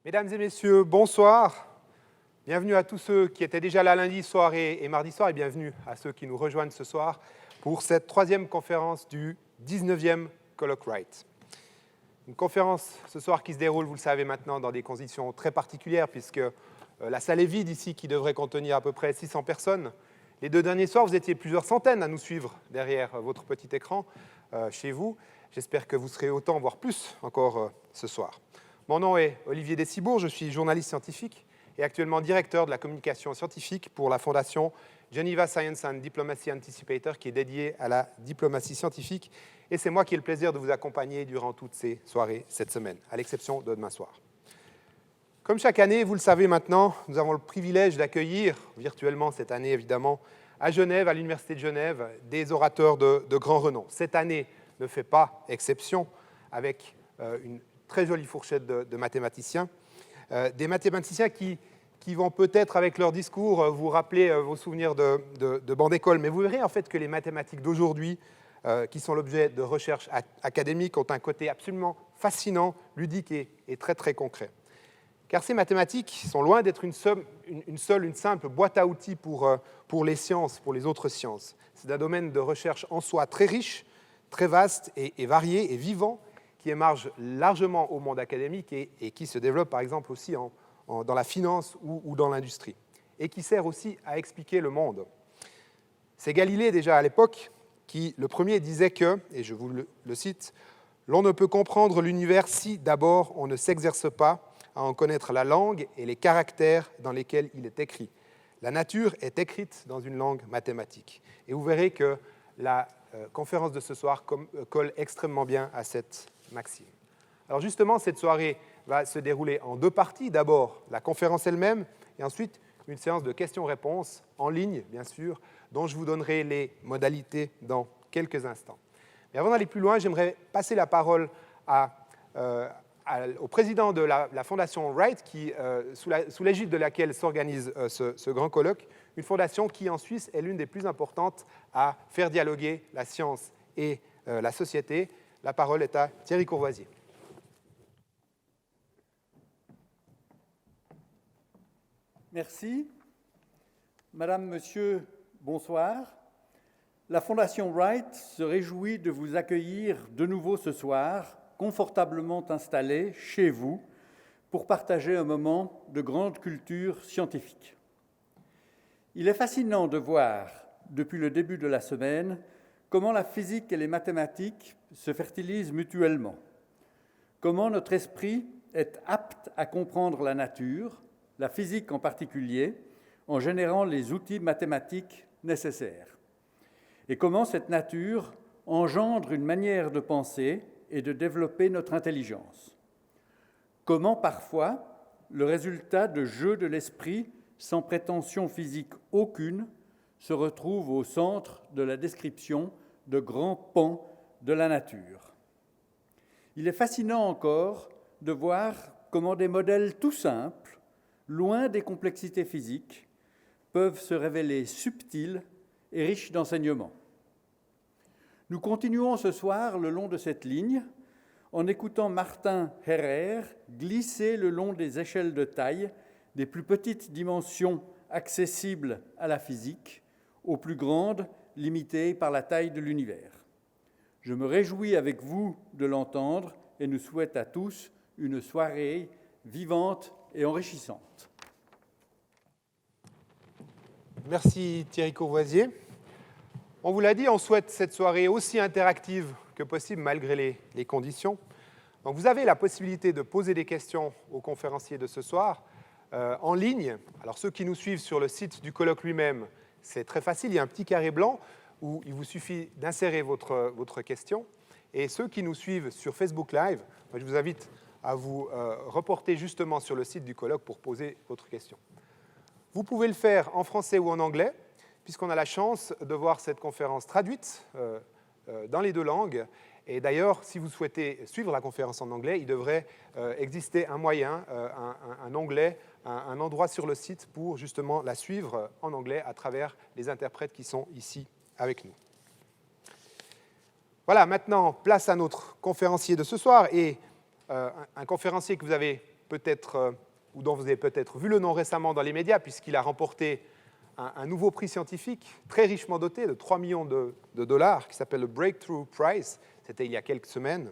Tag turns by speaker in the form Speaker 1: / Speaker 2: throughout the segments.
Speaker 1: Mesdames et messieurs, bonsoir. Bienvenue à tous ceux qui étaient déjà là lundi soir et mardi soir, et bienvenue à ceux qui nous rejoignent ce soir pour cette troisième conférence du 19e Colloque Wright. Une conférence ce soir qui se déroule, vous le savez maintenant, dans des conditions très particulières, puisque la salle est vide ici, qui devrait contenir à peu près 600 personnes. Les deux derniers soirs, vous étiez plusieurs centaines à nous suivre derrière votre petit écran chez vous. J'espère que vous serez autant, voire plus encore ce soir. Mon nom est Olivier Dessibourg, je suis journaliste scientifique et actuellement directeur de la communication scientifique pour la fondation Geneva Science and Diplomacy Anticipator, qui est dédiée à la diplomatie scientifique. Et c'est moi qui ai le plaisir de vous accompagner durant toutes ces soirées cette semaine, à l'exception de demain soir. Comme chaque année, vous le savez maintenant, nous avons le privilège d'accueillir, virtuellement cette année évidemment, à Genève, à l'Université de Genève, des orateurs de grand renom. Cette année ne fait pas exception, avec une très jolie fourchette de mathématiciens. Des mathématiciens qui vont peut-être, avec leur discours, vous rappeler vos souvenirs de banc d'école. Mais vous verrez en fait que les mathématiques d'aujourd'hui, qui sont l'objet de recherches académiques, ont un côté absolument fascinant, ludique et très très concret. Car ces mathématiques sont loin d'être une simple boîte à outils pour les sciences, pour les autres sciences. C'est un domaine de recherche en soi très riche, très vaste et varié et vivant, qui émarge largement au monde académique et qui se développe par exemple aussi dans la finance ou dans l'industrie, et qui sert aussi à expliquer le monde. C'est Galilée déjà à l'époque qui, le premier, disait que, et je vous le cite, « L'on ne peut comprendre l'univers si d'abord on ne s'exerce pas à en connaître la langue et les caractères dans lesquels il est écrit. La nature est écrite dans une langue mathématique. » Et vous verrez que la conférence de ce soir colle extrêmement bien à cette maxime. Alors justement, cette soirée va se dérouler en deux parties. D'abord, la conférence elle-même, et ensuite une séance de questions-réponses, en ligne, bien sûr, dont je vous donnerai les modalités dans quelques instants. Mais avant d'aller plus loin, j'aimerais passer la parole au président de la Fondation Wright, sous l'égide de laquelle s'organise ce grand colloque, une fondation qui, en Suisse, est l'une des plus importantes à faire dialoguer la science et la société. La parole est à Thierry Courvoisier.
Speaker 2: Merci. Madame, Monsieur, bonsoir. La Fondation Wright se réjouit de vous accueillir de nouveau ce soir, confortablement installés chez vous, pour partager un moment de grande culture scientifique. Il est fascinant de voir, depuis le début de la semaine, comment la physique et les mathématiques se fertilisent mutuellement, comment notre esprit est apte à comprendre la nature, la physique en particulier, en générant les outils mathématiques nécessaires, et comment cette nature engendre une manière de penser et de développer notre intelligence. Comment parfois le résultat de jeux de l'esprit sans prétention physique aucune se retrouve au centre de la description de grands pans de la nature. Il est fascinant encore de voir comment des modèles tout simples, loin des complexités physiques, peuvent se révéler subtils et riches d'enseignements. Nous continuons ce soir le long de cette ligne en écoutant Martin Herrer glisser le long des échelles de taille des plus petites dimensions accessibles à la physique aux plus grandes limitées par la taille de l'univers. Je me réjouis avec vous de l'entendre et nous souhaite à tous une soirée vivante et enrichissante.
Speaker 1: Merci Thierry Courvoisier. On vous l'a dit, on souhaite cette soirée aussi interactive que possible malgré les conditions. Donc vous avez la possibilité de poser des questions aux conférenciers de ce soir en ligne. Alors ceux qui nous suivent sur le site du colloque lui-même, c'est très facile, il y a un petit carré blanc où il vous suffit d'insérer votre question. Et ceux qui nous suivent sur Facebook Live, je vous invite à vous reporter justement sur le site du colloque pour poser votre question. Vous pouvez le faire en français ou en anglais, puisqu'on a la chance de voir cette conférence traduite dans les deux langues. Et d'ailleurs, si vous souhaitez suivre la conférence en anglais, il devrait exister un moyen, un onglet, un endroit sur le site pour justement la suivre en anglais à travers les interprètes qui sont ici avec nous. Voilà, maintenant, place à notre conférencier de ce soir, et un conférencier que vous avez peut-être, ou dont vous avez peut-être vu le nom récemment dans les médias, puisqu'il a remporté un nouveau prix scientifique très richement doté de 3 millions de dollars, qui s'appelle le Breakthrough Prize, c'était il y a quelques semaines,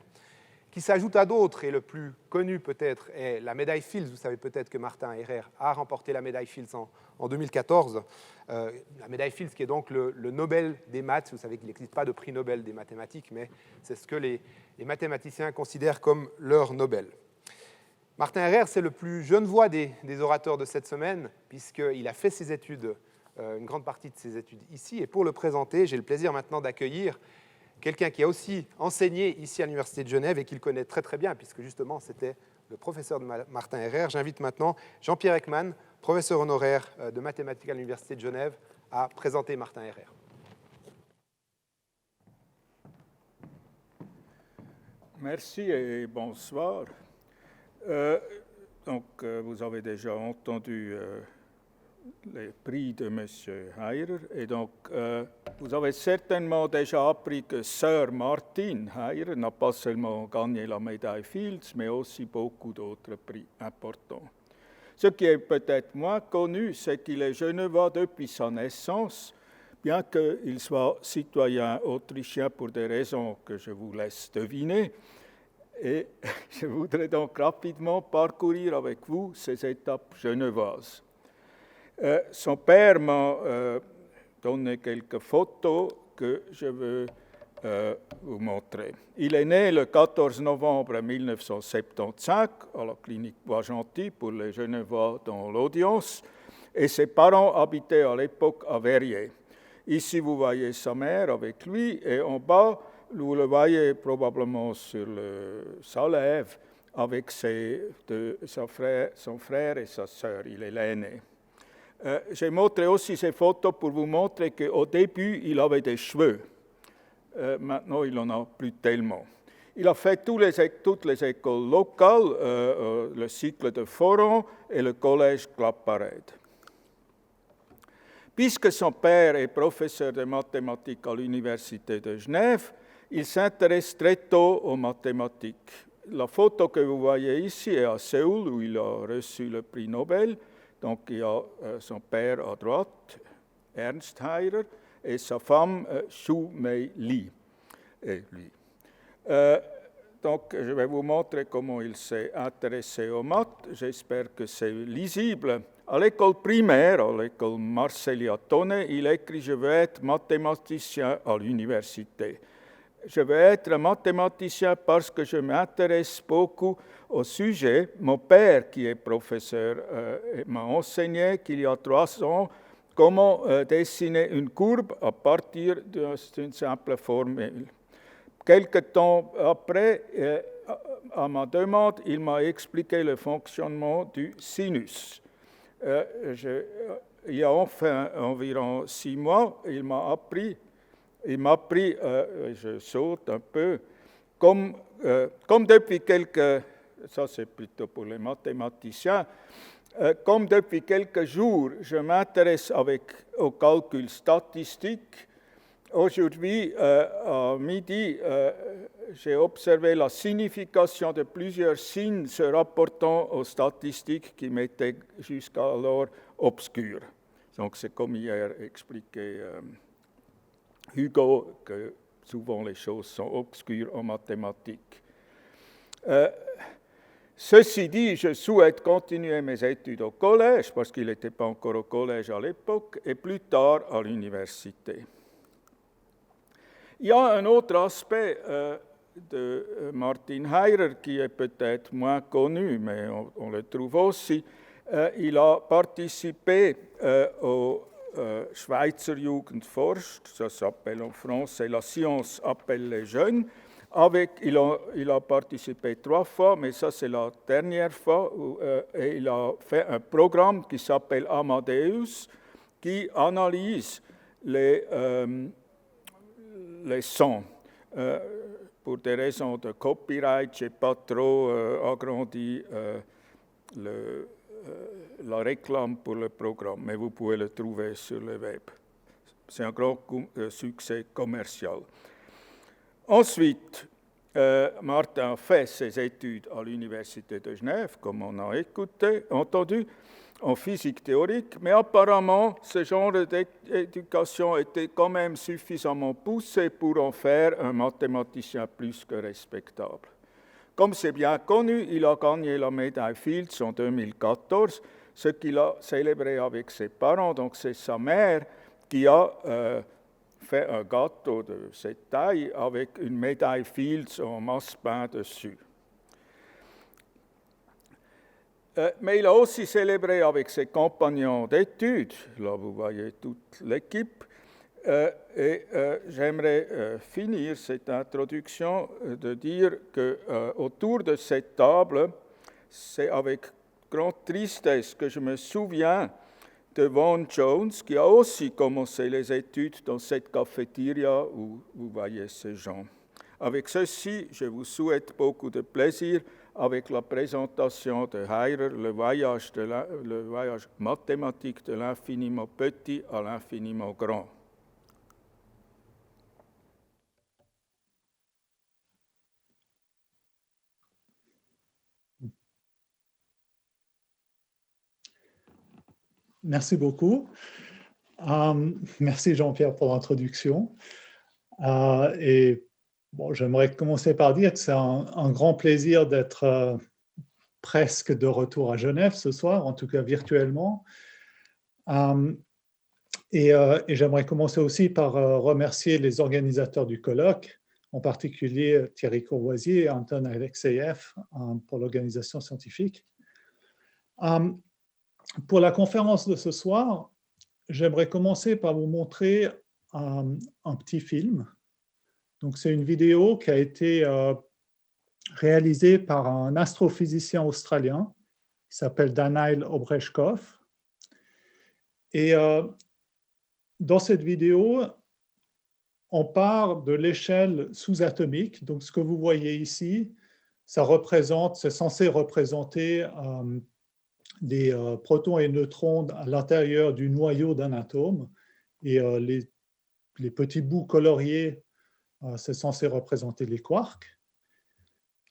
Speaker 1: qui s'ajoute à d'autres, et le plus connu peut-être est la médaille Fields. Vous savez peut-être que Martin Herrer a remporté la médaille Fields en 2014. La médaille Fields qui est donc le Nobel des maths. Vous savez qu'il n'existe pas de prix Nobel des mathématiques, mais c'est ce que les mathématiciens considèrent comme leur Nobel. Martin Herrer, c'est le plus jeune voix des orateurs de cette semaine, puisqu'il a fait ses études, une grande partie de ses études ici. Et pour le présenter, j'ai le plaisir maintenant d'accueillir quelqu'un qui a aussi enseigné ici à l'Université de Genève et qu'il connaît très très bien, puisque justement c'était le professeur de Martin Herrer. J'invite maintenant Jean-Pierre Ekman, professeur honoraire de mathématiques à l'Université de Genève, à présenter Martin Herrer.
Speaker 3: Merci et bonsoir. Vous avez déjà entendu les prix de M. Heyer. Et donc, vous avez certainement déjà appris que Sir Martin Heyer n'a pas seulement gagné la médaille Fields, mais aussi beaucoup d'autres prix importants. Ce qui est peut-être moins connu, c'est qu'il est genevois depuis sa naissance, bien qu'il soit citoyen autrichien pour des raisons que je vous laisse deviner. Et je voudrais donc rapidement parcourir avec vous ces étapes genevoises. Son père m'a donné quelques photos que je veux vous montrer. Il est né le 14 novembre 1975 à la clinique Bois-Gentil pour les Genevois dans l'Audience, et ses parents habitaient à l'époque à Verrières. Ici, vous voyez sa mère avec lui, et en bas, vous le voyez probablement sur sa lèvre avec son frère et sa sœur. Il est l'aîné. J'ai montré aussi ces photos pour vous montrer qu'au début, il avait des cheveux. Maintenant, il n'en a plus tellement. Il a fait toutes les écoles locales, le cycle de Foron et le collège Claparède. Puisque son père est professeur de mathématiques à l'Université de Genève, il s'intéresse très tôt aux mathématiques. La photo que vous voyez ici est à Séoul, où il a reçu le prix Nobel. Donc, il y a son père à droite, Ernst Heyer, et sa femme, Xu Mei Li. Et lui. Donc, je vais vous montrer comment il s'est intéressé aux maths. J'espère que c'est lisible. À l'école primaire, à l'école Marcellia-Tonnet, il écrit « Je veux être mathématicien à l'université ». Je veux être mathématicien parce que je m'intéresse beaucoup au sujet. Mon père, qui est professeur, m'a enseigné qu'il y a 3 ans comment dessiner une courbe à partir d'une simple formule. Quelque temps après, à ma demande, il m'a expliqué le fonctionnement du sinus. Il y a enfin environ 6 mois, il m'a appris, je saute un peu, comme depuis ça c'est plutôt pour les mathématiciens, comme depuis quelques jours, je m'intéresse au calcul statistique. Aujourd'hui, à midi, j'ai observé la signification de plusieurs signes se rapportant aux statistiques qui m'étaient jusqu'alors obscures. Donc c'est comme hier expliqué Hugo, que souvent les choses sont obscures en mathématiques. Ceci dit, je souhaite continuer mes études au collège, parce qu'il n'était pas encore au collège à l'époque, et plus tard à l'université. Il y a un autre aspect de Martin Heyer qui est peut-être moins connu, mais on le trouve aussi. Il a participé au Schweizer Jugend forscht, ça s'appelle en français « La science appelle les jeunes ». Il a participé 3 fois, mais ça c'est la dernière fois, et il a fait un programme qui s'appelle Amadeus, qui analyse les sons. Pour des raisons de copyright, je n'ai pas trop agrandi la réclame pour le programme, mais vous pouvez le trouver sur le web. C'est un grand succès commercial. Ensuite, Martin a fait ses études à l'Université de Genève, comme on a entendu, en physique théorique, mais apparemment, ce genre d'éducation était quand même suffisamment poussé pour en faire un mathématicien plus que respectable. Comme c'est bien connu, il a gagné la médaille Fields en 2014, ce qu'il a célébré avec ses parents. Donc c'est sa mère qui a fait un gâteau de cette taille avec une médaille Fields en masse pain dessus. Mais il a aussi célébré avec ses compagnons d'études, là vous voyez toute l'équipe, et j'aimerais finir cette introduction de dire qu'autour de cette table, c'est avec grande tristesse que je me souviens de Vaughan Jones, qui a aussi commencé les études dans cette cafétéria où vous voyez ces gens. Avec ceci, je vous souhaite beaucoup de plaisir avec la présentation de Heyer, le voyage mathématique de l'infiniment petit à l'infiniment grand.
Speaker 4: Merci beaucoup. Merci Jean-Pierre pour l'introduction. Et bon, j'aimerais commencer par dire que c'est un grand plaisir d'être presque de retour à Genève ce soir, en tout cas virtuellement. Et j'aimerais commencer aussi par remercier les organisateurs du colloque, en particulier Thierry Courvoisier et Anton Alexeyev pour l'organisation scientifique. Pour la conférence de ce soir, j'aimerais commencer par vous montrer un petit film. Donc, c'est une vidéo qui a été réalisée par un astrophysicien australien qui s'appelle Daniel Obreshkov. Et dans cette vidéo, on part de l'échelle sous-atomique. Donc, ce que vous voyez ici, c'est censé représenter des protons et neutrons à l'intérieur du noyau d'un atome. Et les petits bouts coloriés, c'est censé représenter les quarks.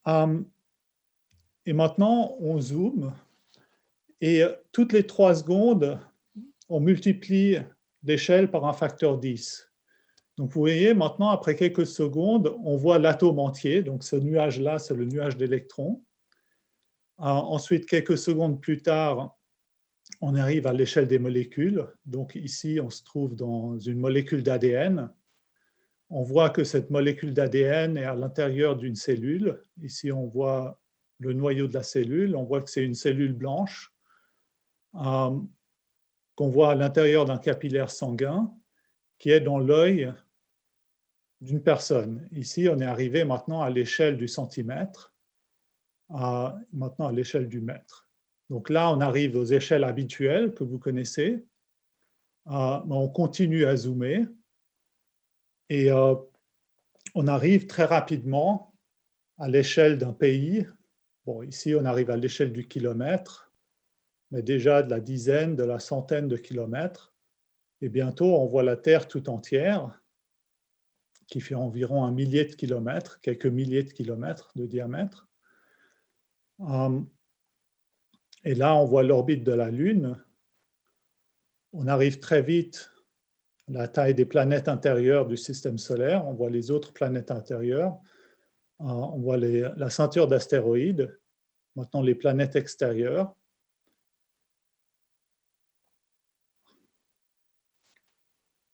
Speaker 4: Et maintenant, on zoome. Et toutes les 3 secondes, on multiplie l'échelle par un facteur 10. Donc, vous voyez, maintenant, après quelques secondes, on voit l'atome entier. Donc, ce nuage-là, c'est le nuage d'électrons. Ensuite, quelques secondes plus tard, on arrive à l'échelle des molécules. Donc, ici, on se trouve dans une molécule d'ADN. On voit que cette molécule d'ADN est à l'intérieur d'une cellule. Ici, on voit le noyau de la cellule. On voit que c'est une cellule blanche qu'on voit à l'intérieur d'un capillaire sanguin qui est dans l'œil d'une personne. Ici, on est arrivé maintenant à l'échelle du centimètre, maintenant à l'échelle du mètre. Donc là, on arrive aux échelles habituelles que vous connaissez. Mais on continue à zoomer et on arrive très rapidement à l'échelle d'un pays. Bon, ici, on arrive à l'échelle du kilomètre, mais déjà de la dizaine, de la centaine de kilomètres. Et bientôt, on voit la Terre tout entière, qui fait environ 1 millier de kilomètres, quelques milliers de kilomètres de diamètre. Et là, on voit l'orbite de la Lune. On arrive très vite à la taille des planètes intérieures du système solaire. On voit les autres planètes intérieures. On voit la ceinture d'astéroïdes. Maintenant, les planètes extérieures.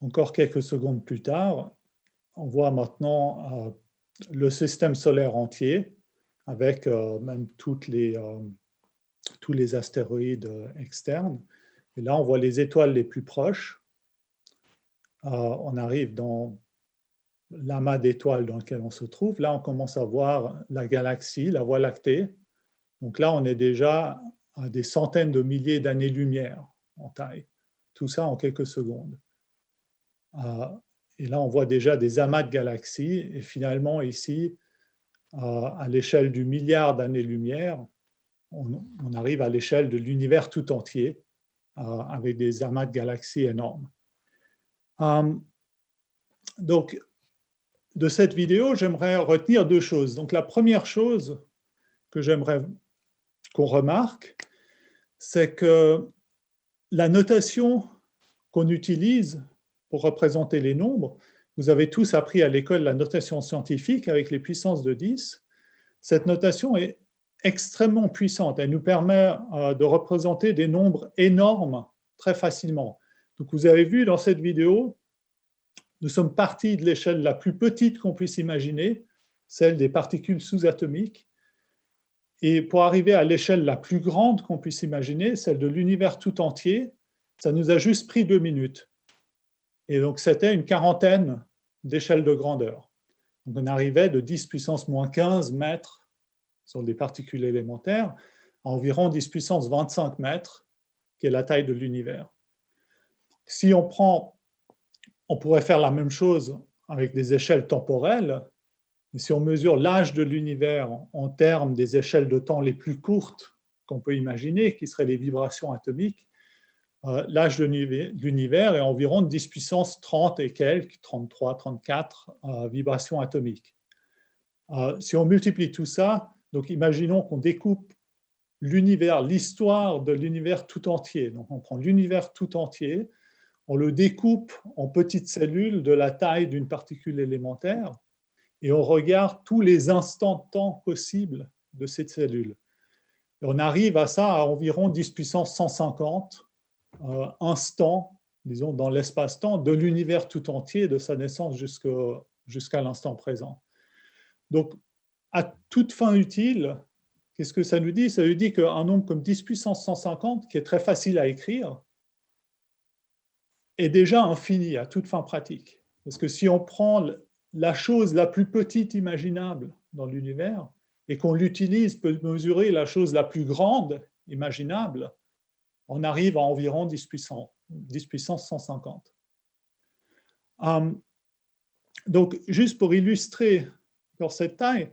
Speaker 4: Encore quelques secondes plus tard, on voit maintenant le système solaire entier avec même tous les astéroïdes externes. Et là, on voit les étoiles les plus proches. On arrive dans l'amas d'étoiles dans lequel on se trouve. Là, on commence à voir la galaxie, la Voie lactée. Donc là, on est déjà à des centaines de milliers d'années-lumière en taille. Tout ça en quelques secondes. Et là, on voit déjà des amas de galaxies. Et finalement, ici, à l'échelle du milliard d'années-lumière, on arrive à l'échelle de l'univers tout entier, avec des amas de galaxies énormes. Donc, de cette vidéo, j'aimerais retenir deux choses. Donc, la première chose que j'aimerais qu'on remarque, c'est que la notation qu'on utilise pour représenter les nombres, vous avez tous appris à l'école la notation scientifique avec les puissances de 10. Cette notation est extrêmement puissante. Elle nous permet de représenter des nombres énormes très facilement. Donc, vous avez vu dans cette vidéo, nous sommes partis de l'échelle la plus petite qu'on puisse imaginer, celle des particules sous-atomiques, et pour arriver à l'échelle la plus grande qu'on puisse imaginer, celle de l'univers tout entier, ça nous a juste pris 2 minutes. Et donc, c'était une quarantaine d'échelles de grandeur. Donc, on arrivait de 10 puissance moins 15 mètres sur des particules élémentaires à environ 10 puissance 25 mètres, qui est la taille de l'univers. Si on pourrait faire la même chose avec des échelles temporelles. Et si on mesure l'âge de l'univers en termes des échelles de temps les plus courtes qu'on peut imaginer, qui seraient les vibrations atomiques, l'âge de l'univers est environ 10 puissance 30 et quelques, 33, 34 vibrations atomiques. Si on multiplie tout ça, donc imaginons qu'on découpe l'univers, l'histoire de l'univers tout entier. Donc on prend l'univers tout entier, on le découpe en petites cellules de la taille d'une particule élémentaire, et on regarde tous les instants de temps possibles de cette cellule. Et on arrive à ça à environ 10 puissance 150 instants, disons, dans l'espace-temps de l'univers tout entier, de sa naissance jusqu'à l'instant présent. Donc, à toute fin utile, qu'est-ce que ça nous dit? Ça nous dit qu'un nombre comme 10 puissance 150, qui est très facile à écrire, est déjà infini à toute fin pratique. Parce que si on prend la chose la plus petite imaginable dans l'univers et qu'on l'utilise pour mesurer la chose la plus grande imaginable, on arrive à environ 10 puissance 150. Donc, juste pour illustrer pour cette taille,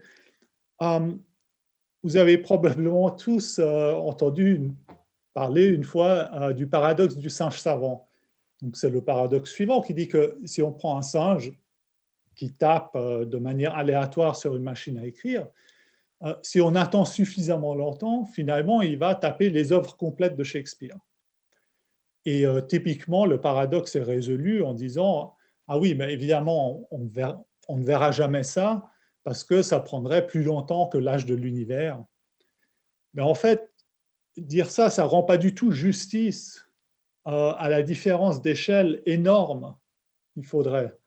Speaker 4: vous avez probablement tous entendu parler une fois du paradoxe du singe savant. Donc, c'est le paradoxe suivant qui dit que si on prend un singe qui tape de manière aléatoire sur une machine à écrire, si on attend suffisamment longtemps, finalement, il va taper les œuvres complètes de Shakespeare. Et typiquement, le paradoxe est résolu en disant « Ah oui, mais évidemment, on ne verra jamais ça parce que ça prendrait plus longtemps que l'âge de l'univers. » Mais en fait, dire ça, ça ne rend pas du tout justice à la différence d'échelle énorme qu'il faudrait.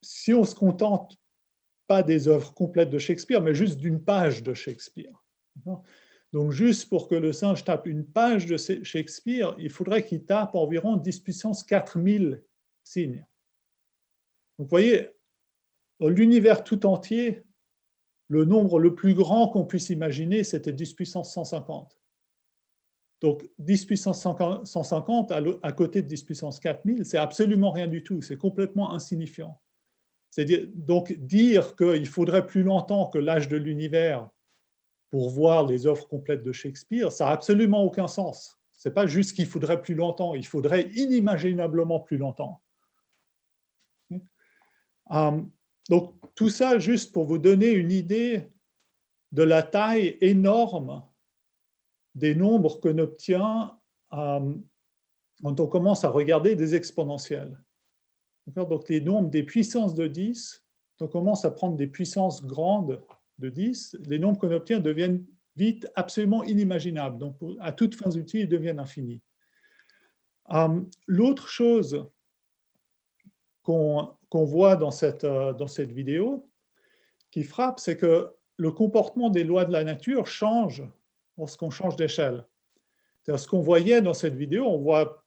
Speaker 4: Si on ne se contente pas des œuvres complètes de Shakespeare, mais juste d'une page de Shakespeare. Donc, juste pour que le singe tape une page de Shakespeare, il faudrait qu'il tape environ 10 puissance 4000 signes. Donc, vous voyez, dans l'univers tout entier, le nombre le plus grand qu'on puisse imaginer, c'était 10 puissance 150. Donc, 10 puissance 150 à côté de 10 puissance 4000, c'est absolument rien du tout, c'est complètement insignifiant. C'est-à-dire, donc, dire qu'il faudrait plus longtemps que l'âge de l'univers pour voir les œuvres complètes de Shakespeare, ça n'a absolument aucun sens. Ce n'est pas juste qu'il faudrait plus longtemps, il faudrait inimaginablement plus longtemps. Donc, tout ça juste pour vous donner une idée de la taille énorme des nombres qu'on obtient quand on commence à regarder des exponentielles. Donc, les nombres des puissances de 10, on commence à prendre des puissances grandes de 10, les nombres qu'on obtient deviennent vite absolument inimaginables. Donc, à toutes fins utiles, ils deviennent infinis. L'autre chose qu'on voit dans cette vidéo qui frappe, c'est que le comportement des lois de la nature change lorsqu'on change d'échelle. Ce qu'on voyait dans cette vidéo, on voit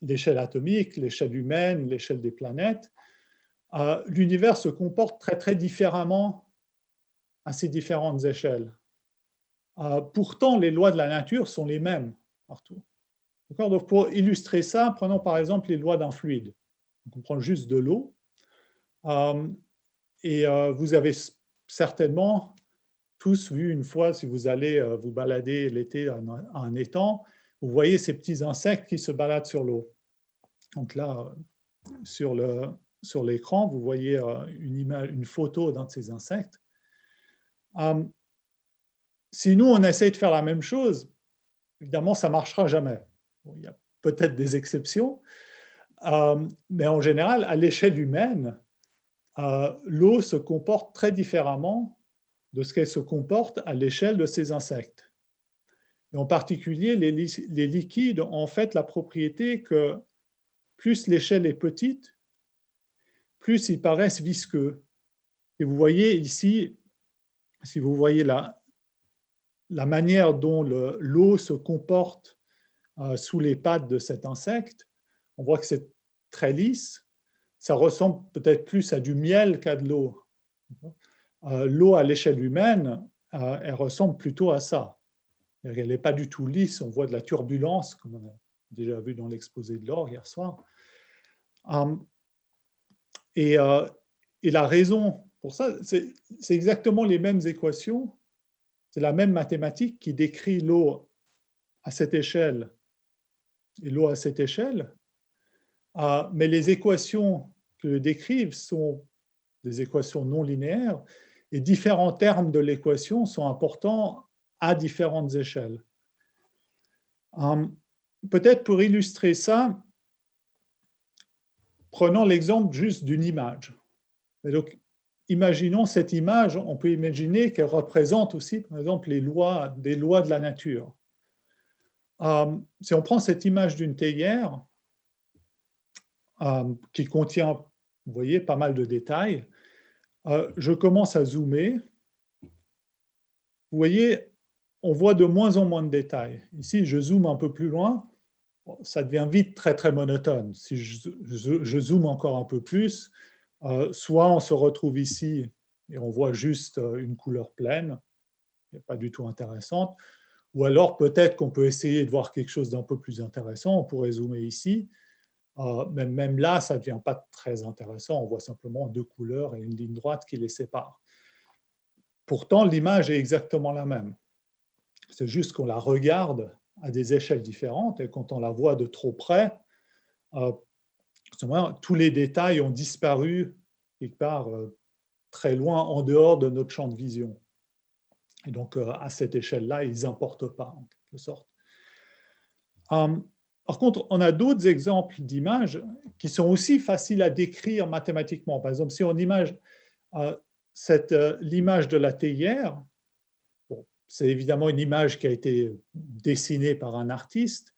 Speaker 4: l'échelle atomique, l'échelle humaine, l'échelle des planètes. L'univers se comporte très, très différemment à ces différentes échelles. Pourtant, les lois de la nature sont les mêmes partout. Donc, pour illustrer ça, prenons par exemple les lois d'un fluide. Donc, on prend juste de l'eau. Et vous avez certainement tous vu une fois, si vous allez vous balader l'été à un étang, vous voyez ces petits insectes qui se baladent sur l'eau. Donc là, sur sur l'écran, vous voyez une photo d'un de ces insectes. Si nous, on essaye de faire la même chose, évidemment, ça ne marchera jamais. Bon, il y a peut-être des exceptions, mais en général, à l'échelle humaine, l'eau se comporte très différemment de ce qu'elle se comporte à l'échelle de ces insectes. Et en particulier, les liquides ont en fait la propriété que plus l'échelle est petite, plus ils paraissent visqueux. Et vous voyez ici, si vous voyez la manière dont l'eau se comporte sous les pattes de cet insecte, on voit que c'est très lisse. Ça ressemble peut-être plus à du miel qu'à de l'eau. L'eau à l'échelle humaine, elle ressemble plutôt à ça. Elle n'est pas du tout lisse, on voit de la turbulence, comme on a déjà vu dans l'exposé de Laure hier soir. Et la raison pour ça, c'est exactement les mêmes équations, c'est la même mathématique qui décrit l'eau à cette échelle et l'eau à cette échelle, mais les équations que décrivent sont des équations non linéaires, et différents termes de l'équation sont importants à différentes échelles. Peut-être pour illustrer ça, prenons l'exemple juste d'une image. Et donc, imaginons cette image, on peut imaginer qu'elle représente aussi, par exemple, des lois de la nature. Si on prend cette image d'une théière qui contient, vous voyez, pas mal de détails, je commence à zoomer. Vous voyez, on voit de moins en moins de détails. Ici, je zoome un peu plus loin, ça devient vite très, très monotone. Si je zoome encore un peu plus, soit on se retrouve ici et on voit juste une couleur pleine, pas du tout intéressante, ou alors peut-être qu'on peut essayer de voir quelque chose d'un peu plus intéressant, on pourrait zoomer ici, mais même là, ça ne devient pas très intéressant, on voit simplement deux couleurs et une ligne droite qui les séparent. Pourtant, l'image est exactement la même. C'est juste qu'on la regarde à des échelles différentes et quand on la voit de trop près, tous les détails ont disparu quelque part très loin en dehors de notre champ de vision. Et donc, à cette échelle-là, ils n'importent pas, en quelque sorte. Par contre, on a d'autres exemples d'images qui sont aussi faciles à décrire mathématiquement. Par exemple, si on image l'image de la théière, bon, c'est évidemment une image qui a été dessinée par un artiste,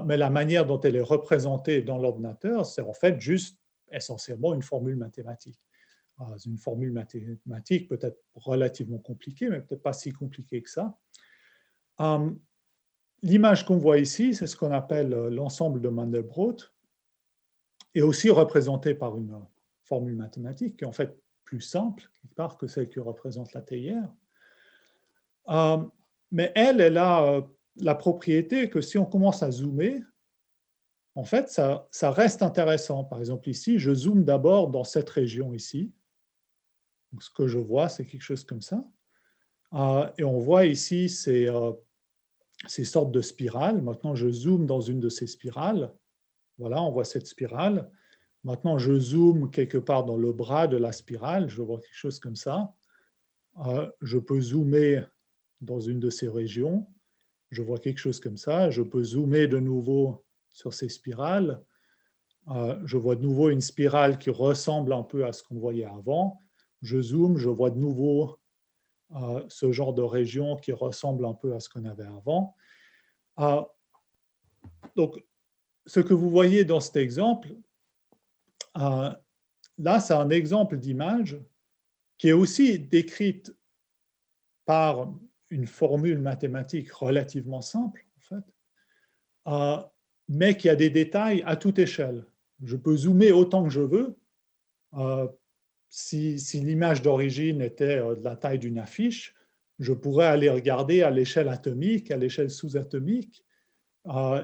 Speaker 4: mais la manière dont elle est représentée dans l'ordinateur, c'est en fait juste essentiellement une formule mathématique. Une formule mathématique peut-être relativement compliquée, mais peut-être pas si compliquée que ça. L'image qu'on voit ici, c'est ce qu'on appelle l'ensemble de Mandelbrot, est aussi représentée par une formule mathématique qui est en fait plus simple, quelque part, que celle qui représente la théière. Mais elle a la propriété que si on commence à zoomer, en fait, ça reste intéressant. Par exemple, ici, je zoome d'abord dans cette région ici. Donc, ce que je vois, c'est quelque chose comme ça. Et on voit ici ces sortes de spirales. Maintenant, je zoome dans une de ces spirales. Voilà, on voit cette spirale. Maintenant, je zoome quelque part dans le bras de la spirale. Je vois quelque chose comme ça. Je peux zoomer dans une de ces régions. Je vois quelque chose comme ça. Je peux zoomer de nouveau sur ces spirales. Je vois de nouveau une spirale qui ressemble un peu à ce qu'on voyait avant. Je zoome, je vois de nouveau ce genre de région qui ressemble un peu à ce qu'on avait avant. Donc, ce que vous voyez dans cet exemple, là, c'est un exemple d'image qui est aussi décrite par une formule mathématique relativement simple, en fait, mais qui a des détails à toute échelle. Je peux zoomer autant que je veux. Si l'image d'origine était de la taille d'une affiche, je pourrais aller regarder à l'échelle atomique, à l'échelle sous-atomique,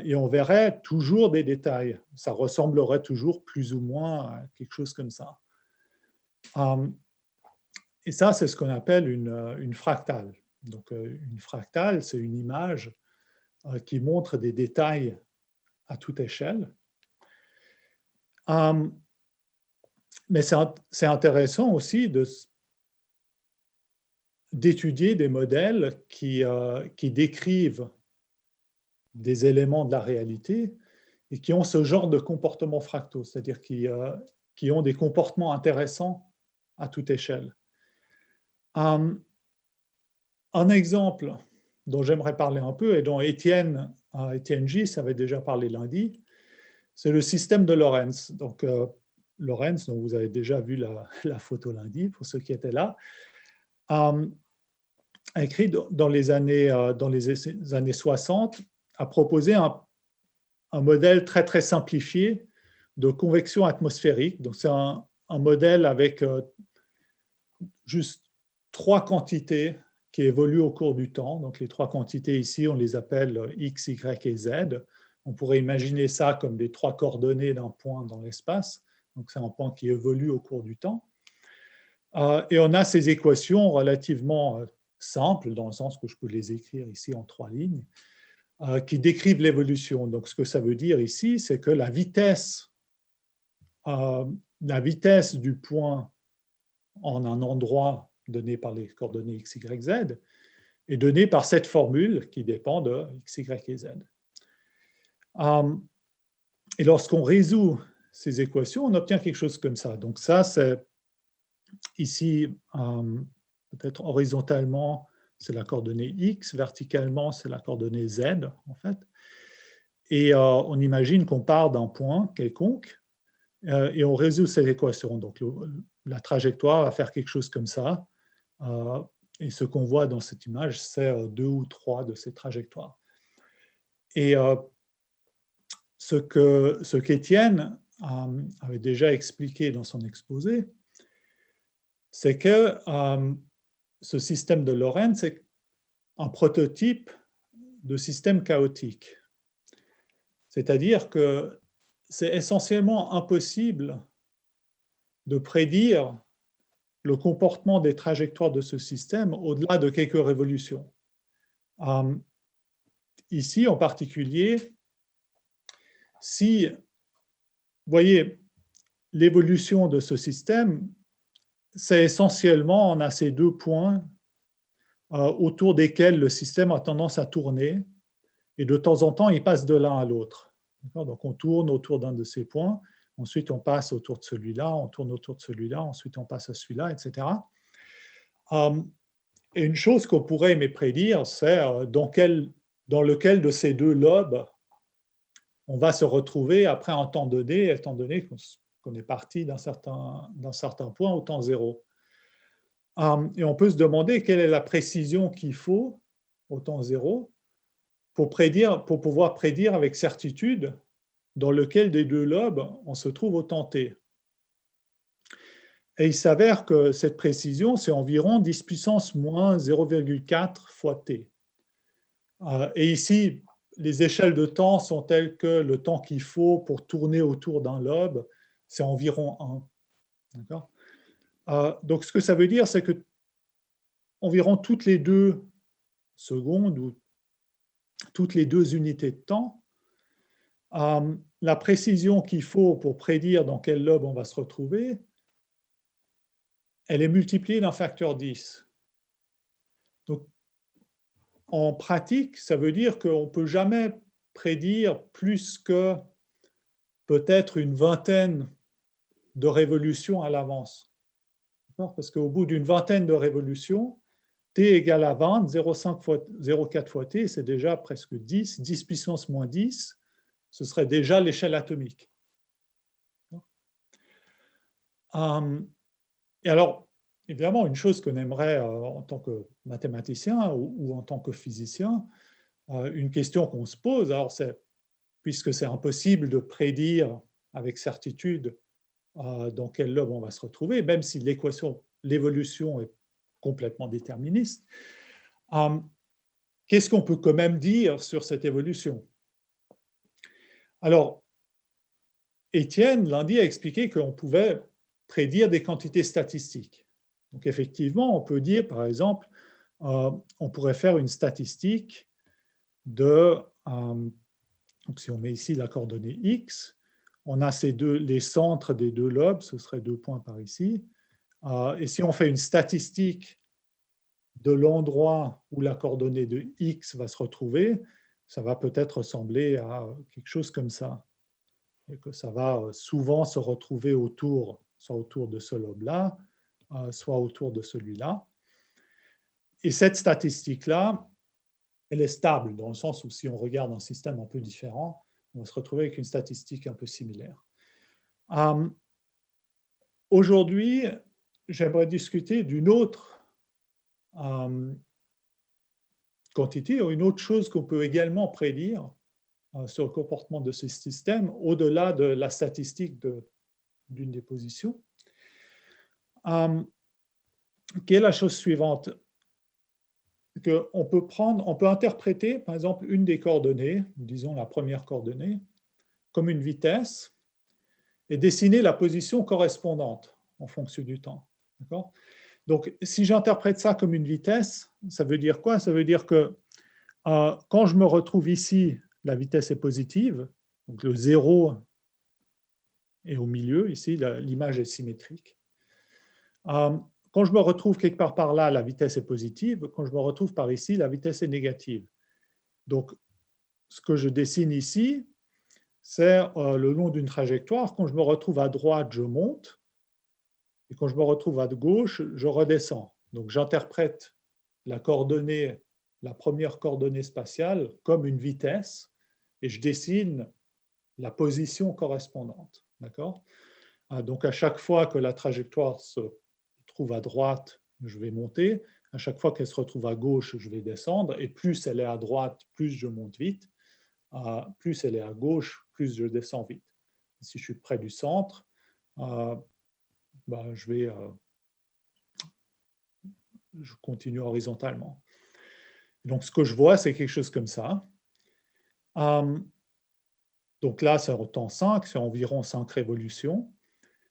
Speaker 4: et on verrait toujours des détails. Ça ressemblerait toujours plus ou moins à quelque chose comme ça. Et ça, c'est ce qu'on appelle une fractale. Donc, une fractale, c'est une image qui montre des détails à toute échelle. Mais c'est intéressant aussi d'étudier des modèles qui décrivent des éléments de la réalité et qui ont ce genre de comportement fractaux, c'est-à-dire qui ont des comportements intéressants à toute échelle. Un exemple dont j'aimerais parler un peu et dont Étienne Gis avait déjà parlé lundi, c'est le système de Lorentz. Donc, Lorentz, dont vous avez déjà vu la photo lundi, pour ceux qui étaient là, écrit dans les années 60, a proposé un modèle très, très simplifié de convection atmosphérique. Donc, c'est un modèle avec juste 3 quantités qui évoluent au cours du temps. Donc, les 3 quantités ici, on les appelle X, Y et Z. On pourrait imaginer ça comme les 3 coordonnées d'un point dans l'espace. Donc, c'est un point qui évolue au cours du temps. Et on a ces équations relativement simples, dans le sens que je peux les écrire ici en 3 lignes, qui décrivent l'évolution. Donc, ce que ça veut dire ici, c'est que la vitesse du point en un endroit donné par les coordonnées x, y, z est donnée par cette formule qui dépend de x, y et z. Et lorsqu'on résout ces équations, on obtient quelque chose comme ça. Donc ça, c'est ici, peut-être horizontalement, c'est la coordonnée x, verticalement, c'est la coordonnée z, en fait. Et on imagine qu'on part d'un point quelconque et on résout cette équation. Donc la trajectoire va faire quelque chose comme ça. Et ce qu'on voit dans cette image, c'est 2 ou 3 de ces trajectoires. Et ce qu'Étienne avait déjà expliqué dans son exposé, c'est que ce système de Lorentz est un prototype de système chaotique. C'est-à-dire que c'est essentiellement impossible de prédire le comportement des trajectoires de ce système au-delà de quelques révolutions. Ici, en particulier, si, vous voyez, l'évolution de ce système, c'est essentiellement, on a ces 2 points autour desquels le système a tendance à tourner, et de temps en temps, il passe de l'un à l'autre. Donc, on tourne autour d'un de ces points, ensuite on passe autour de celui-là, on tourne autour de celui-là, ensuite on passe à celui-là, etc. Et une chose qu'on pourrait aimer prédire, c'est dans lequel de ces 2 lobes on va se retrouver après un temps donné, étant donné qu'on est parti d'un certain point au temps 0. Et on peut se demander quelle est la précision qu'il faut au temps 0 pour pouvoir prédire avec certitude dans lequel des 2 lobes on se trouve au temps t. Et il s'avère que cette précision, c'est environ 10 puissance moins 0,4 fois t. Et ici, les échelles de temps sont telles que le temps qu'il faut pour tourner autour d'un lobe, c'est environ 1. D'accord ? Donc, ce que ça veut dire, c'est que environ toutes les 2 secondes ou toutes les 2 unités de temps, la précision qu'il faut pour prédire dans quel lobe on va se retrouver, elle est multipliée d'un facteur 10. Donc, en pratique, ça veut dire qu'on ne peut jamais prédire plus que peut-être une vingtaine de révolutions à l'avance. Parce qu'au bout d'une vingtaine de révolutions, t égale à 20, 0,4 fois t, c'est déjà presque 10, 10 puissance moins 10, ce serait déjà l'échelle atomique. Et alors, évidemment, une chose qu'on aimerait en tant que mathématicien ou en tant que physicien, une question qu'on se pose, alors c'est, puisque c'est impossible de prédire avec certitude dans quel lobe on va se retrouver, même si l'évolution est complètement déterministe, qu'est-ce qu'on peut quand même dire sur cette évolution? Alors, Étienne, lundi, a expliqué qu'on pouvait prédire des quantités statistiques. Donc, effectivement, on peut dire, par exemple, on pourrait faire une statistique de, donc si on met ici la coordonnée x, on a les centres des deux lobes, ce serait 2 points par ici. Et si on fait une statistique de l'endroit où la coordonnée de x va se retrouver, ça va peut-être ressembler à quelque chose comme ça. Et que ça va souvent se retrouver soit autour de ce lobe-là, soit autour de celui-là. Et cette statistique-là, elle est stable, dans le sens où si on regarde un système un peu différent, on va se retrouver avec une statistique un peu similaire. Aujourd'hui, j'aimerais discuter d'une autre quantité, ou une autre chose qu'on peut également prédire sur le comportement de ce système, au-delà de la statistique d'une des positions, qui est la chose suivante. On peut interpréter, par exemple, une des coordonnées, disons la première coordonnée, comme une vitesse, et dessiner la position correspondante en fonction du temps. D'accord ? Donc, si j'interprète ça comme une vitesse, ça veut dire quoi ? Ça veut dire que quand je me retrouve ici, la vitesse est positive, donc le 0 est au milieu, ici, l'image est symétrique. Quand je me retrouve quelque part par là, la vitesse est positive. Quand je me retrouve par ici, la vitesse est négative. Donc, ce que je dessine ici, c'est le long d'une trajectoire. Quand je me retrouve à droite, je monte. Et quand je me retrouve à gauche, je redescends. Donc, j'interprète la première coordonnée spatiale comme une vitesse et je dessine la position correspondante. D'accord ? Donc, à chaque fois que la trajectoire se trouve à droite, je vais monter. À chaque fois qu'elle se retrouve à gauche, je vais descendre. Et plus elle est à droite, plus je monte vite. Plus elle est à gauche, plus je descends vite. Si je suis près du centre, je continue horizontalement. Donc, ce que je vois, c'est quelque chose comme ça. Donc là, c'est en temps 5, c'est environ 5 révolutions.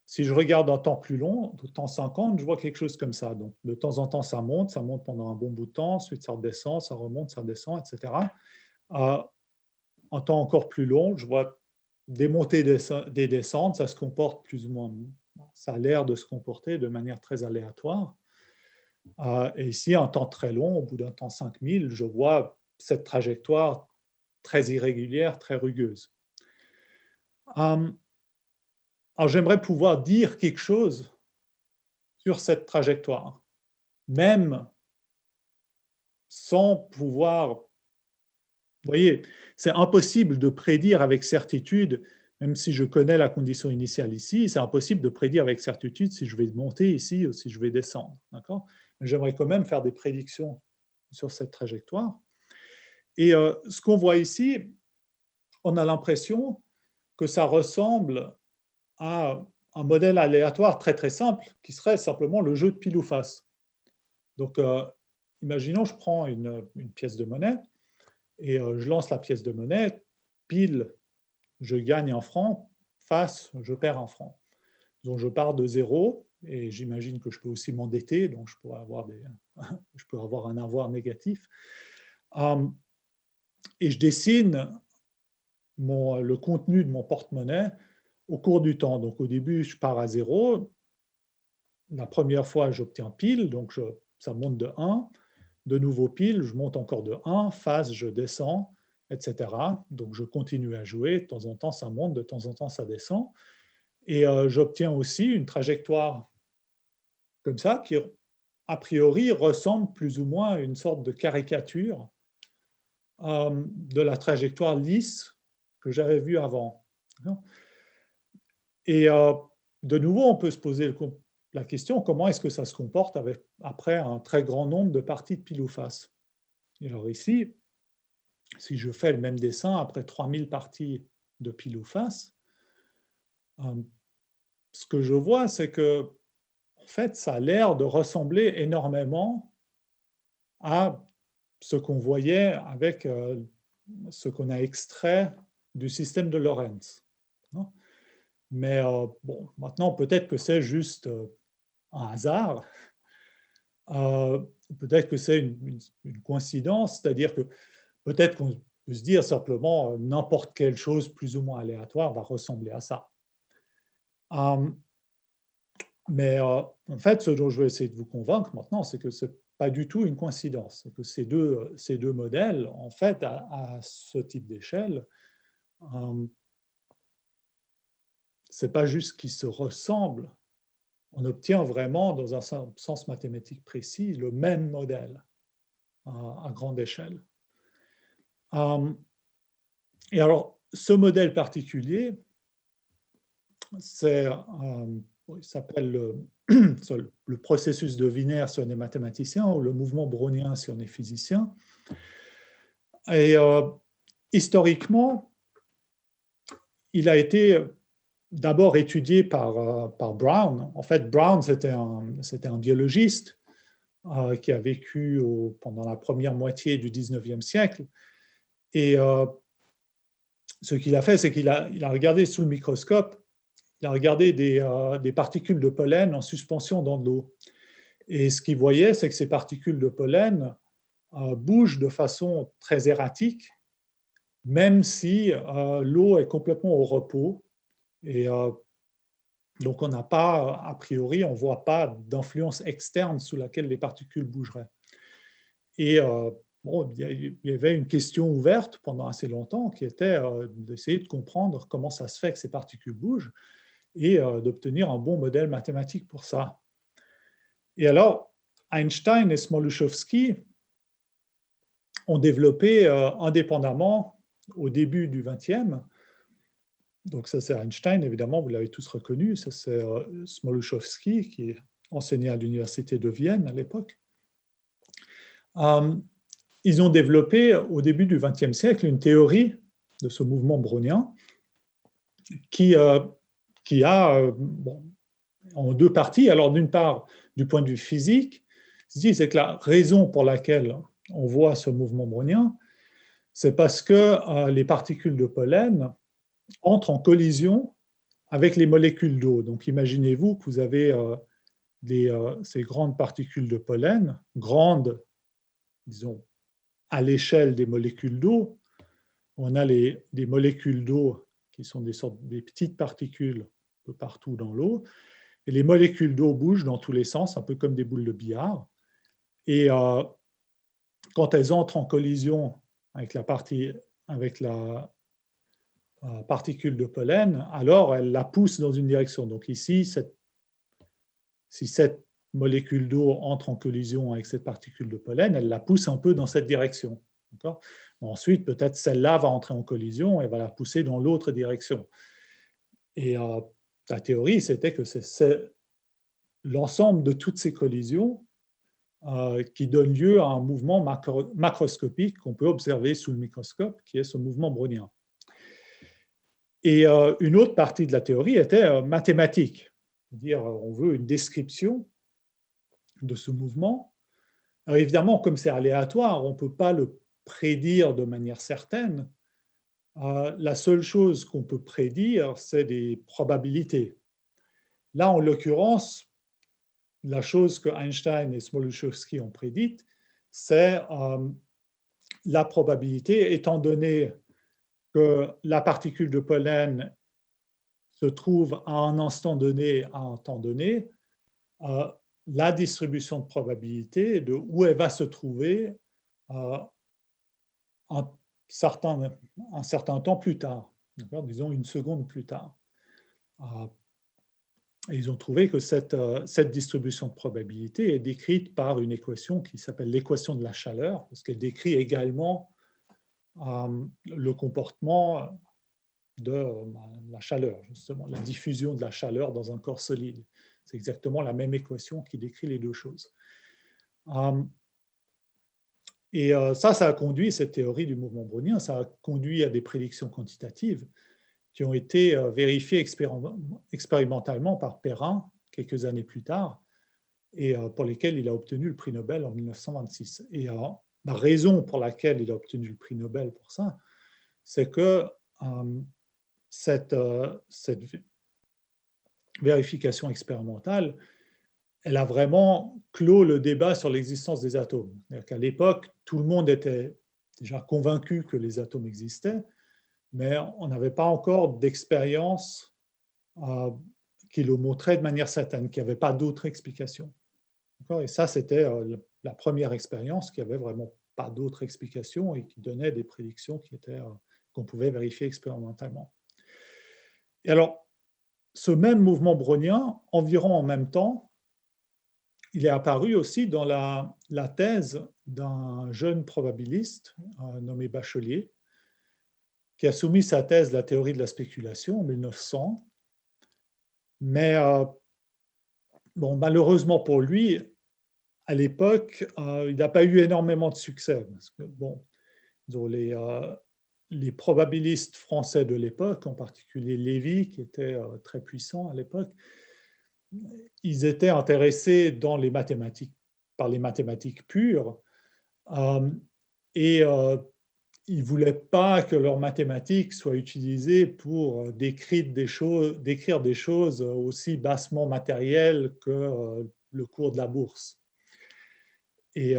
Speaker 4: Si je regarde un temps plus long, au temps 50, je vois quelque chose comme ça. Donc, de temps en temps, ça monte pendant un bon bout de temps, ensuite ça redescend, ça remonte, ça redescend, etc. Un temps encore plus long, je vois des montées, des descentes, ça se comporte plus ou moins, ça a l'air de se comporter de manière très aléatoire. Et ici, un temps très long, au bout d'un temps 5000, je vois cette trajectoire très irrégulière, très rugueuse. Alors, j'aimerais pouvoir dire quelque chose sur cette trajectoire, même sans pouvoir... Vous voyez, c'est impossible de prédire avec certitude, même si je connais la condition initiale ici, c'est impossible de prédire avec certitude si je vais monter ici ou si je vais descendre. D'accord ? Mais j'aimerais quand même faire des prédictions sur cette trajectoire. Et ce qu'on voit ici, on a l'impression que ça ressemble à un modèle aléatoire très très simple, qui serait simplement le jeu de pile ou face. Donc, imaginons, je prends une pièce de monnaie, et je lance la pièce de monnaie, pile, je gagne un franc, face, je perds un franc. Donc je pars de 0, et j'imagine que je peux aussi m'endetter, donc je peux avoir un avoir négatif. Et je dessine le contenu de mon porte-monnaie au cours du temps. Donc au début, je pars à 0. La première fois, j'obtiens pile, donc ça monte de 1. De nouveau pile, je monte encore de 1, face, je descends, etc. Donc je continue à jouer, de temps en temps ça monte, de temps en temps ça descend. Et j'obtiens aussi une trajectoire comme ça, qui a priori ressemble plus ou moins à une sorte de caricature de la trajectoire lisse que j'avais vue avant. Et de nouveau, on peut se poser la question, comment est-ce que ça se comporte après un très grand nombre de parties de pile ou face. Et alors ici, si je fais le même dessin après 3000 parties de pile ou face, ce que je vois, c'est que en fait, ça a l'air de ressembler énormément à ce qu'on voyait avec ce qu'on a extrait du système de Lorentz. Mais bon, maintenant, peut-être que c'est juste un hasard. Peut-être que c'est une coïncidence, c'est-à-dire que peut-être qu'on peut se dire simplement n'importe quelle chose plus ou moins aléatoire va ressembler à ça. Mais en fait, ce dont je vais essayer de vous convaincre maintenant, c'est que ce n'est pas du tout une coïncidence. C'est que ces deux modèles, en fait, à ce type d'échelle, ce n'est pas juste qu'ils se ressemblent, on obtient vraiment, dans un sens mathématique précis, le même modèle à grande échelle. Et alors, ce modèle particulier, il s'appelle le processus de Wiener si on est mathématicien ou le mouvement brownien si on est physicien. Et historiquement, il a été d'abord étudié par Brown. En fait, Brown, c'était un biologiste qui a vécu pendant la première moitié du 19e siècle. Et ce qu'il a fait, c'est qu'il a regardé sous le microscope, il a regardé des particules de pollen en suspension dans de l'eau. Et ce qu'il voyait, c'est que ces particules de pollen bougent de façon très erratique, même si l'eau est complètement au repos. Et donc, on n'a pas, a priori, on ne voit pas d'influence externe sous laquelle les particules bougeraient. Et bon, il y avait une question ouverte pendant assez longtemps qui était d'essayer de comprendre comment ça se fait que ces particules bougent et d'obtenir un bon modèle mathématique pour ça. Et alors, Einstein et Smoluchowski ont développé indépendamment au début du XXe. Donc ça, c'est Einstein, évidemment, vous l'avez tous reconnu. Ça, c'est Smoluchowski, qui enseignait à l'université de Vienne à l'époque. Ils ont développé, au début du XXe siècle, une théorie de ce mouvement brownien qui a en deux parties. Alors, d'une part, du point de vue physique, c'est que la raison pour laquelle on voit ce mouvement brownien, c'est parce que les particules de pollen entrent en collision avec les molécules d'eau. Donc, imaginez-vous que vous avez ces grandes particules de pollen, grandes, disons, à l'échelle des molécules d'eau. On a des molécules d'eau qui sont des petites particules un peu partout dans l'eau. Et les molécules d'eau bougent dans tous les sens, un peu comme des boules de billard. Et quand elles entrent en collision avec la particule de pollen, alors elles la poussent dans une direction. Donc ici, si cette molécule d'eau entre en collision avec cette particule de pollen, elle la pousse un peu dans cette direction. Ensuite, peut-être celle-là va entrer en collision et va la pousser dans l'autre direction. Et la théorie, c'était que c'est l'ensemble de toutes ces collisions qui donne lieu à un mouvement macroscopique qu'on peut observer sous le microscope, qui est ce mouvement brownien. Et une autre partie de la théorie était mathématique. C'est-à-dire, on veut une description de ce mouvement. Alors évidemment, comme c'est aléatoire, on ne peut pas le prédire de manière certaine. La seule chose qu'on peut prédire, c'est des probabilités. Là, en l'occurrence, la chose que Einstein et Smoluchowski ont prédite, c'est la probabilité, étant donné que la particule de pollen se trouve à un instant donné, à un temps donné, la distribution de probabilité de où elle va se trouver un certain temps plus tard, disons une seconde plus tard. Et ils ont trouvé que cette distribution de probabilité est décrite par une équation qui s'appelle l'équation de la chaleur, parce qu'elle décrit également le comportement de la chaleur, justement, la diffusion de la chaleur dans un corps solide. C'est exactement la même équation qui décrit les deux choses. Et ça a conduit, cette théorie du mouvement brownien, ça a conduit à des prédictions quantitatives qui ont été vérifiées expérimentalement par Perrin quelques années plus tard, et pour lesquelles il a obtenu le prix Nobel en 1926. Et la raison pour laquelle il a obtenu le prix Nobel pour ça, c'est que cette vérification expérimentale, elle a vraiment clos le débat sur l'existence des atomes. C'est-à-dire qu'à l'époque, tout le monde était déjà convaincu que les atomes existaient, mais on n'avait pas encore d'expérience qui le montraient de manière certaine, qu'il n'y avait pas d'autre explication. Et ça, c'était la première expérience qui n'avait vraiment pas d'autre explication et qui donnait des prédictions qu'on pouvait vérifier expérimentalement. Et alors, ce même mouvement brownien, environ en même temps, il est apparu aussi dans la thèse d'un jeune probabiliste nommé Bachelier, qui a soumis sa thèse La théorie de la spéculation en 1900. Mais bon, malheureusement pour lui, à l'époque, il n'a pas eu énormément de succès. Parce que, bon, les probabilistes français de l'époque, en particulier Lévy, qui était très puissant à l'époque, ils étaient intéressés par les mathématiques pures, et ils ne voulaient pas que leurs mathématiques soient utilisées pour décrire des choses aussi bassement matérielles que le cours de la bourse. Et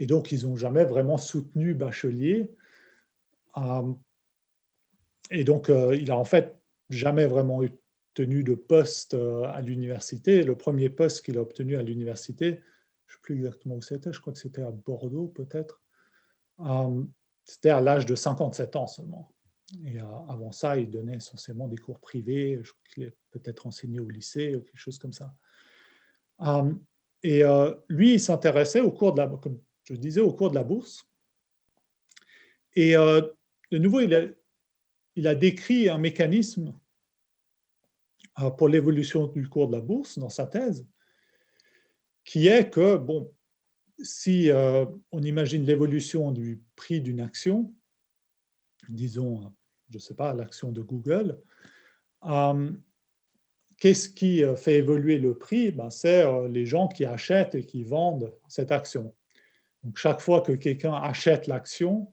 Speaker 4: donc, ils n'ont jamais vraiment soutenu Bachelier. Et donc, il n'a en fait jamais vraiment obtenu de poste à l'université. Le premier poste qu'il a obtenu à l'université, je ne sais plus exactement où c'était, je crois que c'était à Bordeaux peut-être, c'était à l'âge de 57 ans seulement. Et avant ça, il donnait essentiellement des cours privés, je crois qu'il est peut-être enseigné au lycée ou quelque chose comme ça. Et lui, il s'intéressait comme je disais, au cours de la bourse. Et de nouveau, il a décrit un mécanisme pour l'évolution du cours de la bourse dans sa thèse, qui est que, bon, si on imagine l'évolution du prix d'une action, disons, je ne sais pas, l'action de Google, qu'est-ce qui fait évoluer le prix? C'est les gens qui achètent et qui vendent cette action. Donc, chaque fois que quelqu'un achète l'action,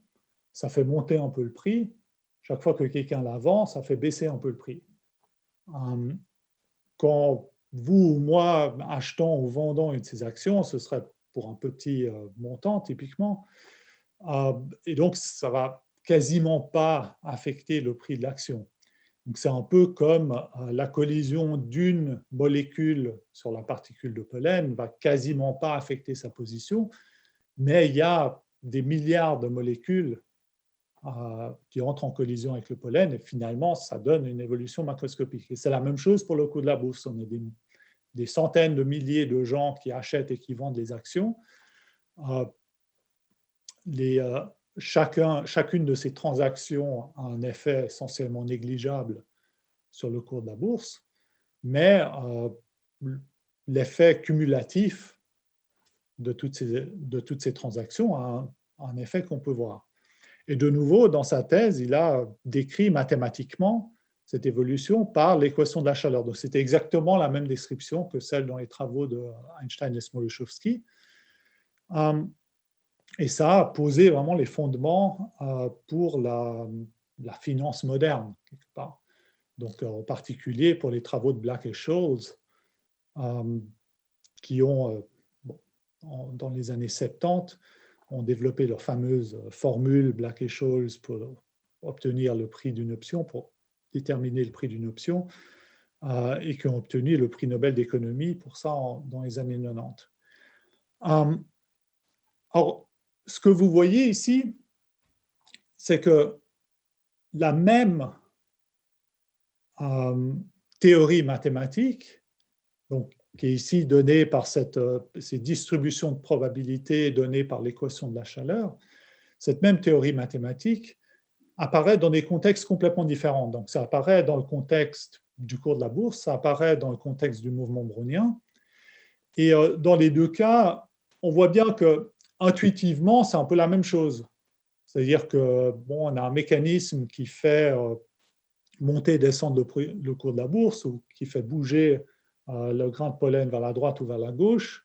Speaker 4: ça fait monter un peu le prix. Chaque fois que quelqu'un la vend, ça fait baisser un peu le prix. Quand vous ou moi achetons ou vendons une de ces actions, ce serait pour un petit montant typiquement. Et donc, ça ne va quasiment pas affecter le prix de l'action. Donc, c'est un peu comme la collision d'une molécule sur la particule de pollen ne va quasiment pas affecter sa position, mais il y a des milliards de molécules qui entrent en collision avec le pollen et finalement, ça donne une évolution macroscopique. Et c'est la même chose pour le cours de la bourse. On a des centaines de milliers de gens qui achètent et qui vendent des actions. Chacune de ces transactions a un effet essentiellement négligeable sur le cours de la bourse, mais l'effet cumulatif de toutes ces transactions a un effet qu'on peut voir. Et de nouveau, dans sa thèse, il a décrit mathématiquement cette évolution par l'équation de la chaleur. Donc, c'était exactement la même description que celle dans les travaux de Einstein et Smoluchowski. Et ça a posé vraiment les fondements pour la finance moderne, quelque part. Donc, en particulier pour les travaux de Black et Scholes, qui ont, dans les années 70, ont développé leur fameuse formule Black et Scholes pour obtenir le prix d'une option, pour déterminer le prix d'une option, et qui ont obtenu le prix Nobel d'économie pour ça dans les années 90. Alors, ce que vous voyez ici, c'est que la même théorie mathématique, donc, qui est ici donnée par ces distributions de probabilités données par l'équation de la chaleur, cette même théorie mathématique apparaît dans des contextes complètement différents. Donc, ça apparaît dans le contexte du cours de la bourse, ça apparaît dans le contexte du mouvement brownien. Et dans les deux cas, on voit bien que intuitivement, c'est un peu la même chose. C'est-à-dire que, bon, on a un mécanisme qui fait monter et descendre le cours de la bourse ou qui fait bouger le grain de pollen vers la droite ou vers la gauche.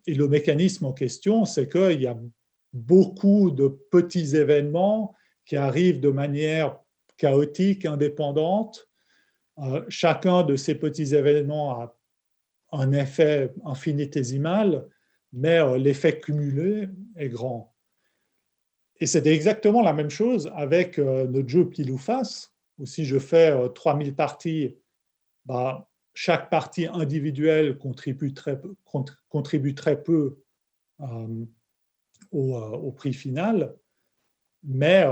Speaker 4: Et le mécanisme en question, c'est qu'il y a beaucoup de petits événements qui arrivent de manière chaotique, indépendante. Chacun de ces petits événements a un effet infinitésimal, mais l'effet cumulé est grand. Et c'était exactement la même chose avec notre jeu pile ou face, où si je fais 3000 parties chaque partie individuelle contribue très peu au prix final, mais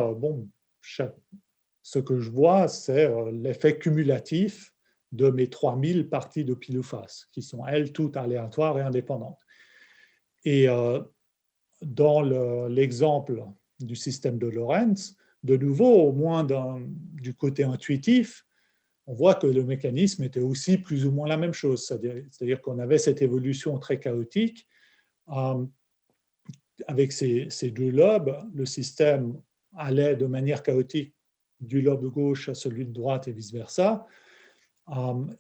Speaker 4: ce que je vois, c'est l'effet cumulatif de mes 3000 parties de pile ou face, qui sont, elles, toutes aléatoires et indépendantes. Et dans l'exemple du système de Lorentz, de nouveau, au moins du côté intuitif, on voit que le mécanisme était aussi plus ou moins la même chose, c'est-à-dire qu'on avait cette évolution très chaotique. Avec ces deux lobes, le système allait de manière chaotique du lobe gauche à celui de droite et vice-versa.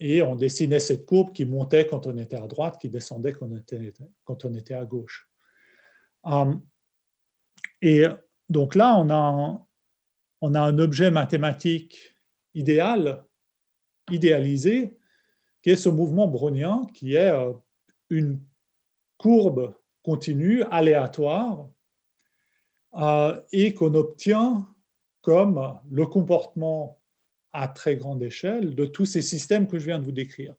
Speaker 4: Et on dessinait cette courbe qui montait quand on était à droite, qui descendait quand on était à gauche. Et donc là, on a un objet mathématique idéalisé, qui est ce mouvement brownien, qui est une courbe continue, aléatoire, et qu'on obtient comme le comportement à très grande échelle de tous ces systèmes que je viens de vous décrire.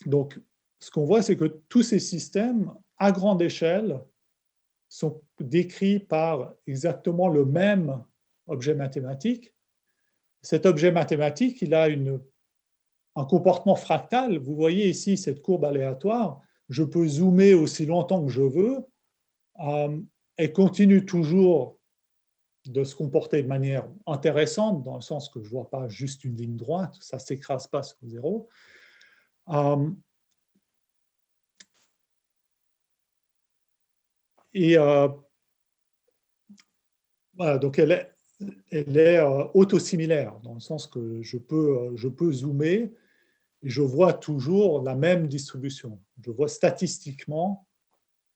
Speaker 4: Donc, ce qu'on voit, c'est que tous ces systèmes à grande échelle sont décrits par exactement le même objet mathématique. Cet objet mathématique, il a un comportement fractal. Vous voyez ici cette courbe aléatoire. Je peux zoomer aussi longtemps que je veux. Elle continue toujours de se comporter de manière intéressante, dans le sens que je ne vois pas juste une ligne droite, ça ne s'écrase pas sur zéro. Et voilà, donc elle est autosimilaire, dans le sens que je peux zoomer et je vois toujours la même distribution. Je vois statistiquement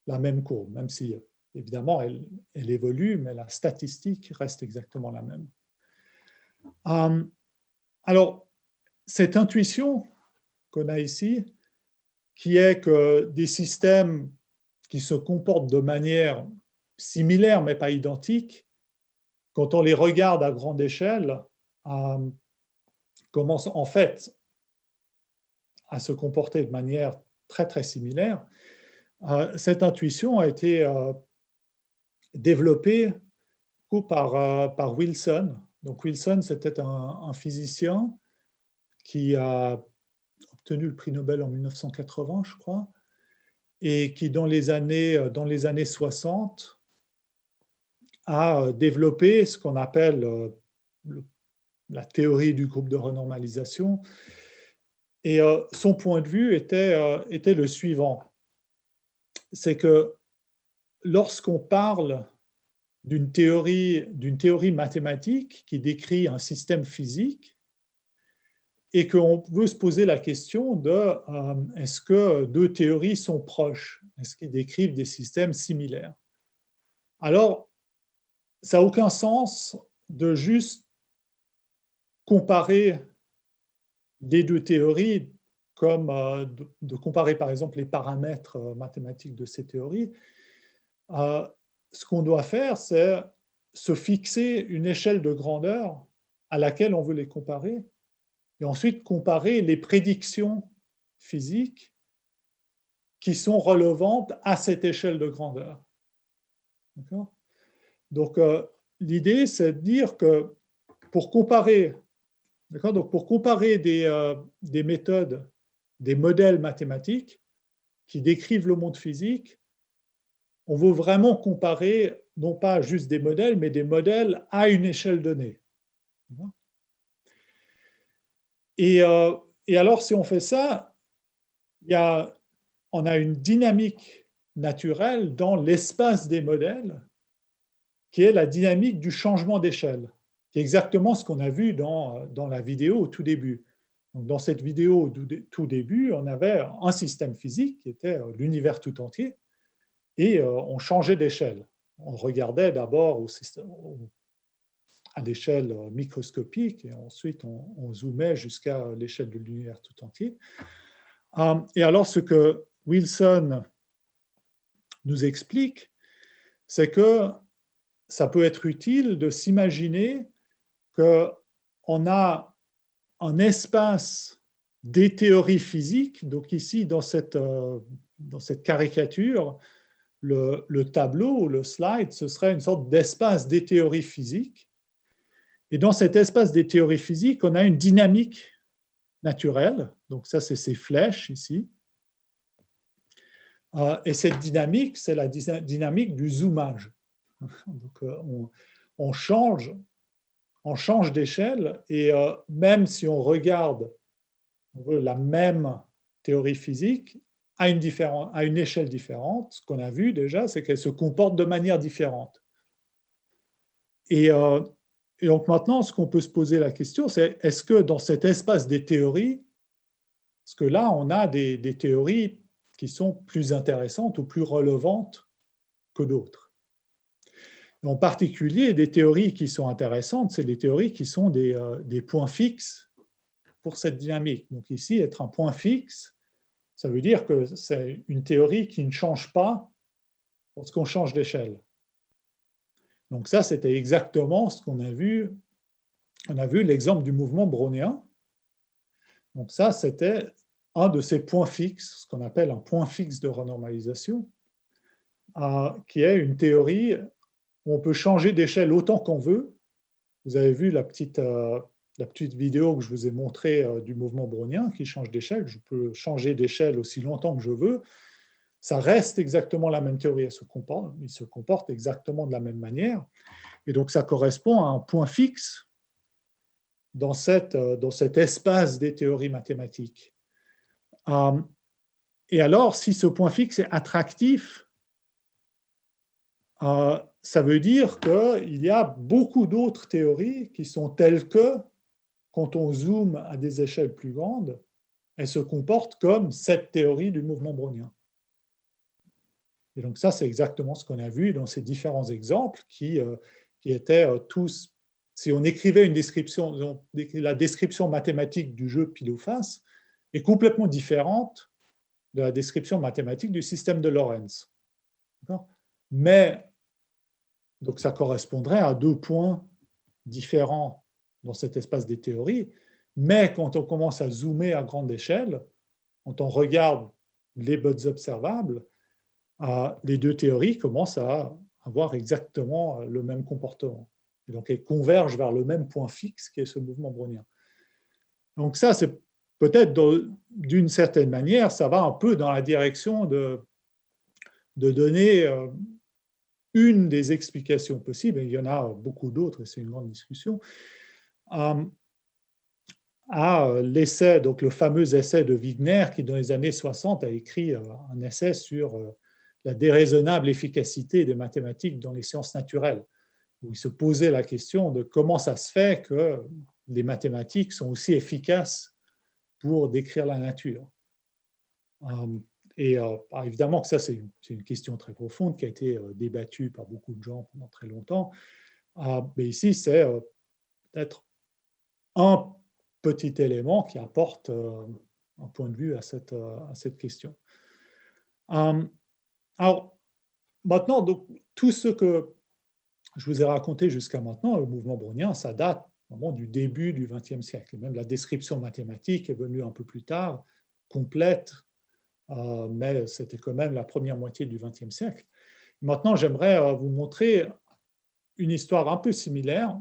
Speaker 4: la même courbe, même si, évidemment, elle évolue, mais la statistique reste exactement la même. Alors, cette intuition qu'on a ici, qui est que des systèmes qui se comportent de manière similaire, mais pas identique, quand on les regarde à grande échelle, commencent en fait à se comporter de manière très, très similaire. Cette intuition a été développée par Wilson. Donc Wilson, c'était un physicien qui a obtenu le prix Nobel en 1980, je crois, et qui, dans les années 60, a développé ce qu'on appelle la théorie du groupe de renormalisation. Et son point de vue était le suivant. C'est que lorsqu'on parle d'une théorie mathématique qui décrit un système physique, et qu'on veut se poser la question de est-ce que deux théories sont proches? Est-ce qu'ils décrivent des systèmes similaires? Alors, ça n'a aucun sens de juste comparer les deux théories, comme de comparer par exemple les paramètres mathématiques de ces théories. Ce qu'on doit faire, c'est se fixer une échelle de grandeur à laquelle on veut les comparer, et ensuite comparer les prédictions physiques qui sont relevantes à cette échelle de grandeur. D'accord ? Donc, l'idée, c'est de dire que pour comparer des méthodes, des modèles mathématiques qui décrivent le monde physique, on veut vraiment comparer non pas juste des modèles, mais des modèles à une échelle donnée. Et alors, si on fait ça, on a une dynamique naturelle dans l'espace des modèles qui est la dynamique du changement d'échelle, qui est exactement ce qu'on a vu dans la vidéo au tout début. Donc, dans cette vidéo au tout début, on avait un système physique qui était l'univers tout entier, et on changeait d'échelle. On regardait d'abord à l'échelle microscopique, et ensuite on zoomait jusqu'à l'échelle de l'univers tout entier. Et alors, ce que Wilson nous explique, c'est que ça peut être utile de s'imaginer qu'on a un espace des théories physiques. Donc ici, dans cette caricature, le tableau ou le slide, ce serait une sorte d'espace des théories physiques. Et dans cet espace des théories physiques, on a une dynamique naturelle. Donc ça, c'est ces flèches ici. Et cette dynamique, c'est la dynamique du zoomage. Donc on change d'échelle et même si on regarde la même théorie physique à une échelle différente, ce qu'on a vu déjà, c'est qu'elle se comporte de manière différente. Et donc maintenant, ce qu'on peut se poser la question, c'est est-ce que dans cet espace des théories, parce que là, on a des théories qui sont plus intéressantes ou plus relevantes que d'autres. En particulier, des théories qui sont intéressantes, c'est les théories qui sont des points fixes pour cette dynamique. Donc ici, être un point fixe, ça veut dire que c'est une théorie qui ne change pas lorsqu'on change d'échelle. Donc ça, c'était exactement ce qu'on a vu. On a vu l'exemple du mouvement brownien. Donc ça, c'était un de ces points fixes, ce qu'on appelle un point fixe de renormalisation, qui est une théorie où on peut changer d'échelle autant qu'on veut. Vous avez vu la petite vidéo que je vous ai montrée du mouvement brownien qui change d'échelle. Je peux changer d'échelle aussi longtemps que je veux. Ça reste exactement la même théorie. Il se comporte exactement de la même manière. Et donc, ça correspond à un point fixe dans cet espace des théories mathématiques. Et alors, si ce point fixe est attractif, ça veut dire qu'il y a beaucoup d'autres théories qui sont telles que, quand on zoome à des échelles plus grandes, elles se comportent comme cette théorie du mouvement brownien. Et donc ça, c'est exactement ce qu'on a vu dans ces différents exemples qui étaient tous, si on écrivait une description, la description mathématique du jeu pile ou face est complètement différente de la description mathématique du système de Lorentz. Mais, donc ça correspondrait à deux points différents dans cet espace des théories, mais quand on commence à zoomer à grande échelle, quand on regarde les buts observables, les deux théories commencent à avoir exactement le même comportement. Et donc, elles convergent vers le même point fixe qui est ce mouvement brownien. Donc ça, c'est peut-être d'une certaine manière, ça va un peu dans la direction de donner une des explications possibles, et il y en a beaucoup d'autres, et c'est une grande discussion, à l'essai, donc le fameux essai de Wigner, qui dans les années 60 a écrit un essai sur la déraisonnable efficacité des mathématiques dans les sciences naturelles, où il se posait la question de comment ça se fait que les mathématiques sont aussi efficaces pour décrire la nature. Et évidemment que ça, c'est une question très profonde qui a été débattue par beaucoup de gens pendant très longtemps. Mais ici, c'est peut-être un petit élément qui apporte un point de vue à cette question. Alors, maintenant, donc, tout ce que je vous ai raconté jusqu'à maintenant, le mouvement brownien, ça date vraiment du début du XXe siècle. Et même la description mathématique est venue un peu plus tard, complète, mais c'était quand même la première moitié du XXe siècle. Maintenant, j'aimerais vous montrer une histoire un peu similaire,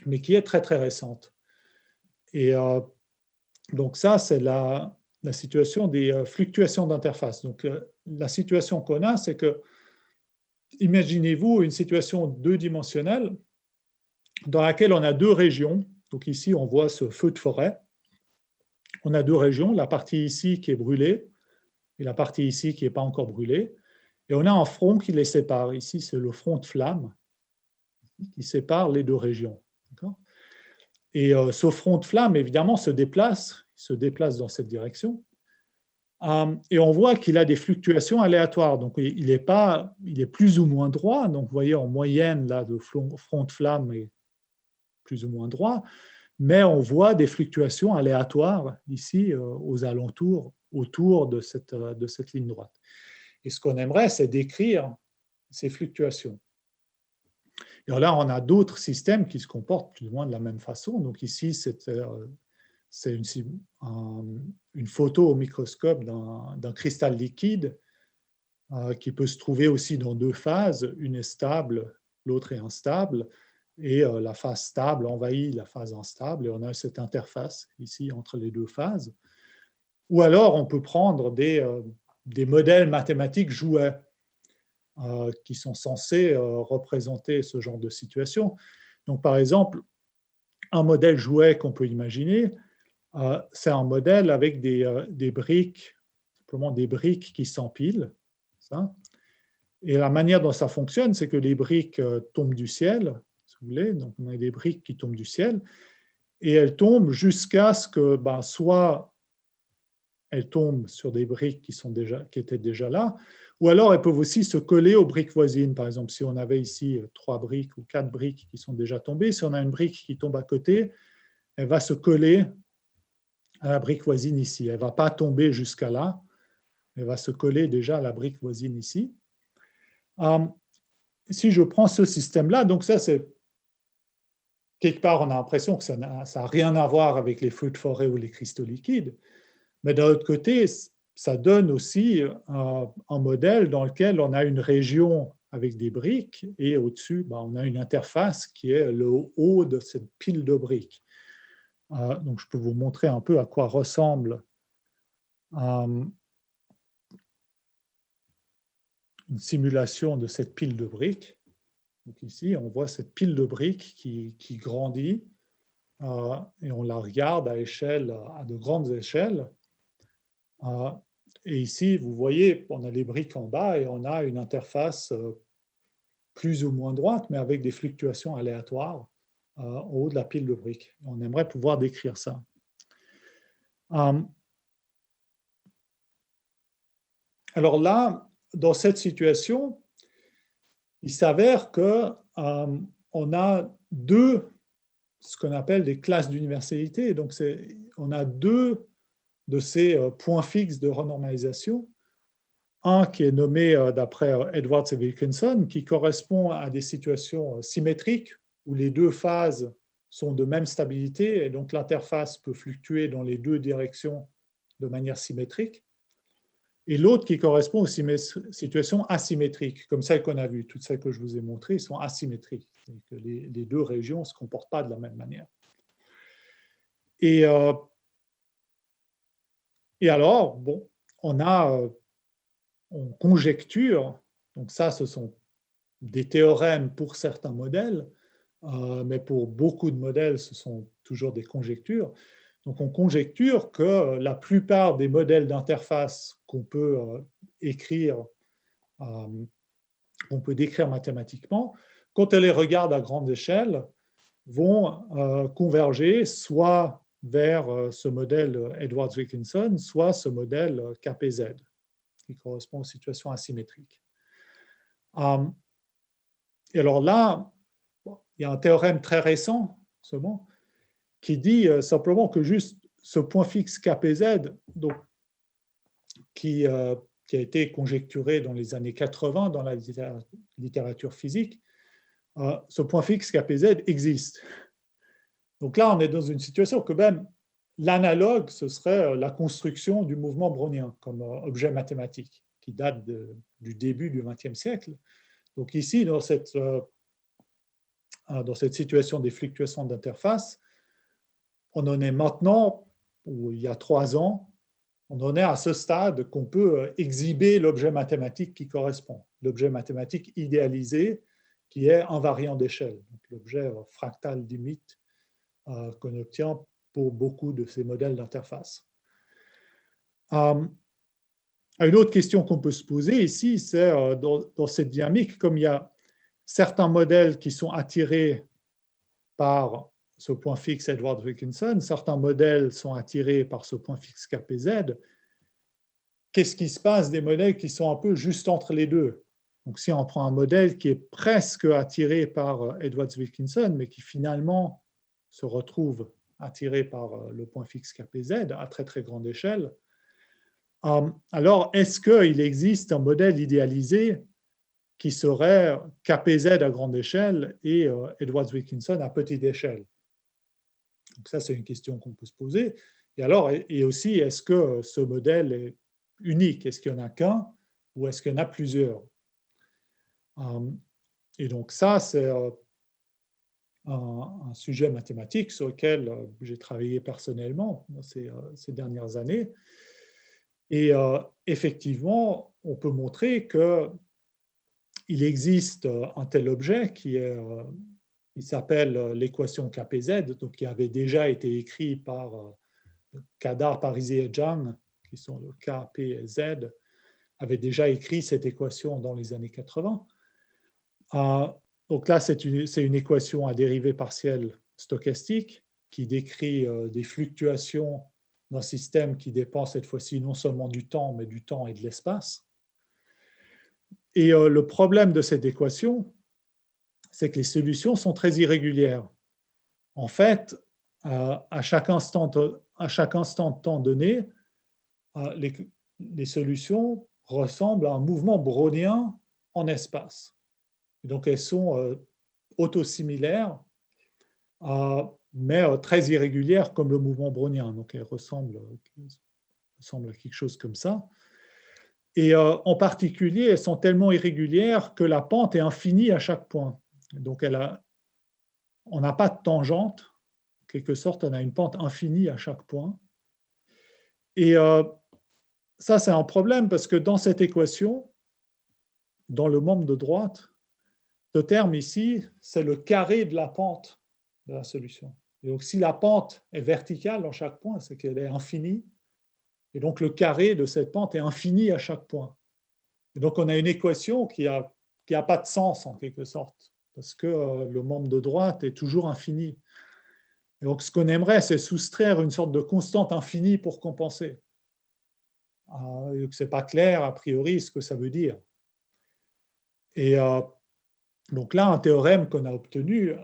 Speaker 4: mais qui est très, très récente. Et donc ça, c'est la situation des fluctuations d'interface. Donc, la situation qu'on a, c'est que, imaginez-vous une situation deux-dimensionnelle dans laquelle on a deux régions. Donc ici, on voit ce feu de forêt. On a deux régions, la partie ici qui est brûlée et la partie ici qui n'est pas encore brûlée. Et on a un front qui les sépare. Ici, c'est le front de flamme qui sépare les deux régions. Et ce front de flamme, évidemment, se déplace dans cette direction. Et on voit qu'il a des fluctuations aléatoires. Donc, il est plus ou moins droit. Donc, vous voyez, en moyenne, là, le front de flamme est plus ou moins droit. Mais on voit des fluctuations aléatoires ici, aux alentours, autour de cette ligne droite. Et ce qu'on aimerait, c'est décrire ces fluctuations. Et alors là, on a d'autres systèmes qui se comportent plus ou moins de la même façon. Donc ici, c'est c'est une photo au microscope d'un cristal liquide qui peut se trouver aussi dans deux phases. Une est stable, l'autre est instable. Et la phase stable envahit la phase instable. Et on a cette interface ici entre les deux phases. Ou alors, on peut prendre des modèles mathématiques jouets qui sont censés représenter ce genre de situation. Donc, par exemple, un modèle jouet qu'on peut imaginer, c'est un modèle avec des briques, simplement des briques qui s'empilent. Et la manière dont ça fonctionne, c'est que les briques tombent du ciel, si vous voulez. Donc, on a des briques qui tombent du ciel, et elles tombent jusqu'à ce que, soit elles tombent sur des briques qui étaient déjà là, ou alors elles peuvent aussi se coller aux briques voisines. Par exemple, si on avait ici 3 briques ou 4 briques qui sont déjà tombées, si on a une brique qui tombe à côté, elle va se coller à la brique voisine ici. Elle ne va pas tomber jusqu'à là, elle va se coller déjà à la brique voisine ici. Si je prends ce système-là, donc ça c'est quelque part on a l'impression que ça n'a rien à voir avec les feux de forêt ou les cristaux liquides, mais d'un autre côté, ça donne aussi un modèle dans lequel on a une région avec des briques et au-dessus, on a une interface qui est le haut de cette pile de briques. Donc je peux vous montrer un peu à quoi ressemble une simulation de cette pile de briques. Donc ici, on voit cette pile de briques qui grandit et on la regarde à de grandes échelles. Et ici, vous voyez, on a les briques en bas et on a une interface plus ou moins droite, mais avec des fluctuations aléatoires au haut de la pile de briques. On aimerait pouvoir décrire ça. Alors là, dans cette situation, il s'avère qu'on a ce qu'on appelle des classes d'universalité. Donc, on a deux de ces points fixes de renormalisation. Un qui est nommé d'après Edwards et Wilkinson, qui correspond à des situations symétriques où les deux phases sont de même stabilité et donc l'interface peut fluctuer dans les deux directions de manière symétrique. Et l'autre qui correspond aux situations asymétriques, comme celles qu'on a vues. Toutes celles que je vous ai montrées sont asymétriques. Donc les deux régions ne se comportent pas de la même manière. Et alors, on conjecture, donc ça, ce sont des théorèmes pour certains modèles, mais pour beaucoup de modèles, ce sont toujours des conjectures. Donc, on conjecture que la plupart des modèles d'interface qu'on peut écrire, qu'on peut décrire mathématiquement, quand on les regarde à grande échelle, vont converger soit vers ce modèle Edwards-Wilkinson, soit ce modèle KPZ, qui correspond aux situations asymétriques. Et alors là, il y a un théorème très récent, seulement, qui dit simplement que juste ce point fixe KPZ, donc, qui a été conjecturé dans les années 80 dans la littérature physique, ce point fixe KPZ existe. Donc là, on est dans une situation que même l'analogue, ce serait la construction du mouvement brownien comme objet mathématique, qui date du début du XXe siècle. Donc ici, dans cette situation des fluctuations d'interface, on en est maintenant, ou il y a 3 ans, on en est à ce stade qu'on peut exhiber l'objet mathématique qui correspond, l'objet mathématique idéalisé qui est invariant d'échelle, l'objet fractal limite qu'on obtient pour beaucoup de ces modèles d'interface. Une autre question qu'on peut se poser ici, c'est dans cette dynamique, comme il y a certains modèles qui sont attirés par ce point fixe Edwards-Wilkinson, certains modèles sont attirés par ce point fixe KPZ. Qu'est-ce qui se passe des modèles qui sont un peu juste entre les deux? Donc, si on prend un modèle qui est presque attiré par Edwards-Wilkinson, mais qui finalement se retrouve attiré par le point fixe KPZ à très très grande échelle, alors est-ce qu'il existe un modèle idéalisé qui serait KPZ à grande échelle et Edwards-Wilkinson à petite échelle? Donc ça, c'est une question qu'on peut se poser. Et alors, et aussi, est-ce que ce modèle est unique? Est-ce qu'il n'y en a qu'un ou est-ce qu'il y en a plusieurs? Et donc ça, c'est un sujet mathématique sur lequel j'ai travaillé personnellement ces dernières années. Et effectivement, on peut montrer qu'il existe un tel objet il s'appelle l'équation KPZ, donc qui avait déjà été écrit par Kadar, Parisi et Zhang, qui sont le K, P et Z, avait déjà écrit cette équation dans les années 80. Donc là, c'est une équation à dérivée partielle stochastique qui décrit des fluctuations d'un système qui dépend cette fois-ci non seulement du temps, mais du temps et de l'espace. Et le problème de cette équation, c'est que les solutions sont très irrégulières. En fait, à chaque instant de temps donné, les solutions ressemblent à un mouvement brownien en espace. Et donc, elles sont autosimilaires, mais très irrégulières comme le mouvement brownien. Donc, elles ressemblent à quelque chose comme ça. Et en particulier, elles sont tellement irrégulières que la pente est infinie à chaque point. Donc, on n'a pas de tangente. En quelque sorte, on a une pente infinie à chaque point. Et ça, c'est un problème parce que dans cette équation, dans le membre de droite, ce terme ici, c'est le carré de la pente de la solution. Et donc, si la pente est verticale dans chaque point, c'est qu'elle est infinie. Et donc, le carré de cette pente est infini à chaque point. Et donc, on a une équation qui a pas de sens, en quelque sorte, parce que le membre de droite est toujours infini. Et donc, ce qu'on aimerait, c'est soustraire une sorte de constante infinie pour compenser. Ce n'est pas clair, a priori, ce que ça veut dire. Et donc là, un théorème qu'on a obtenu,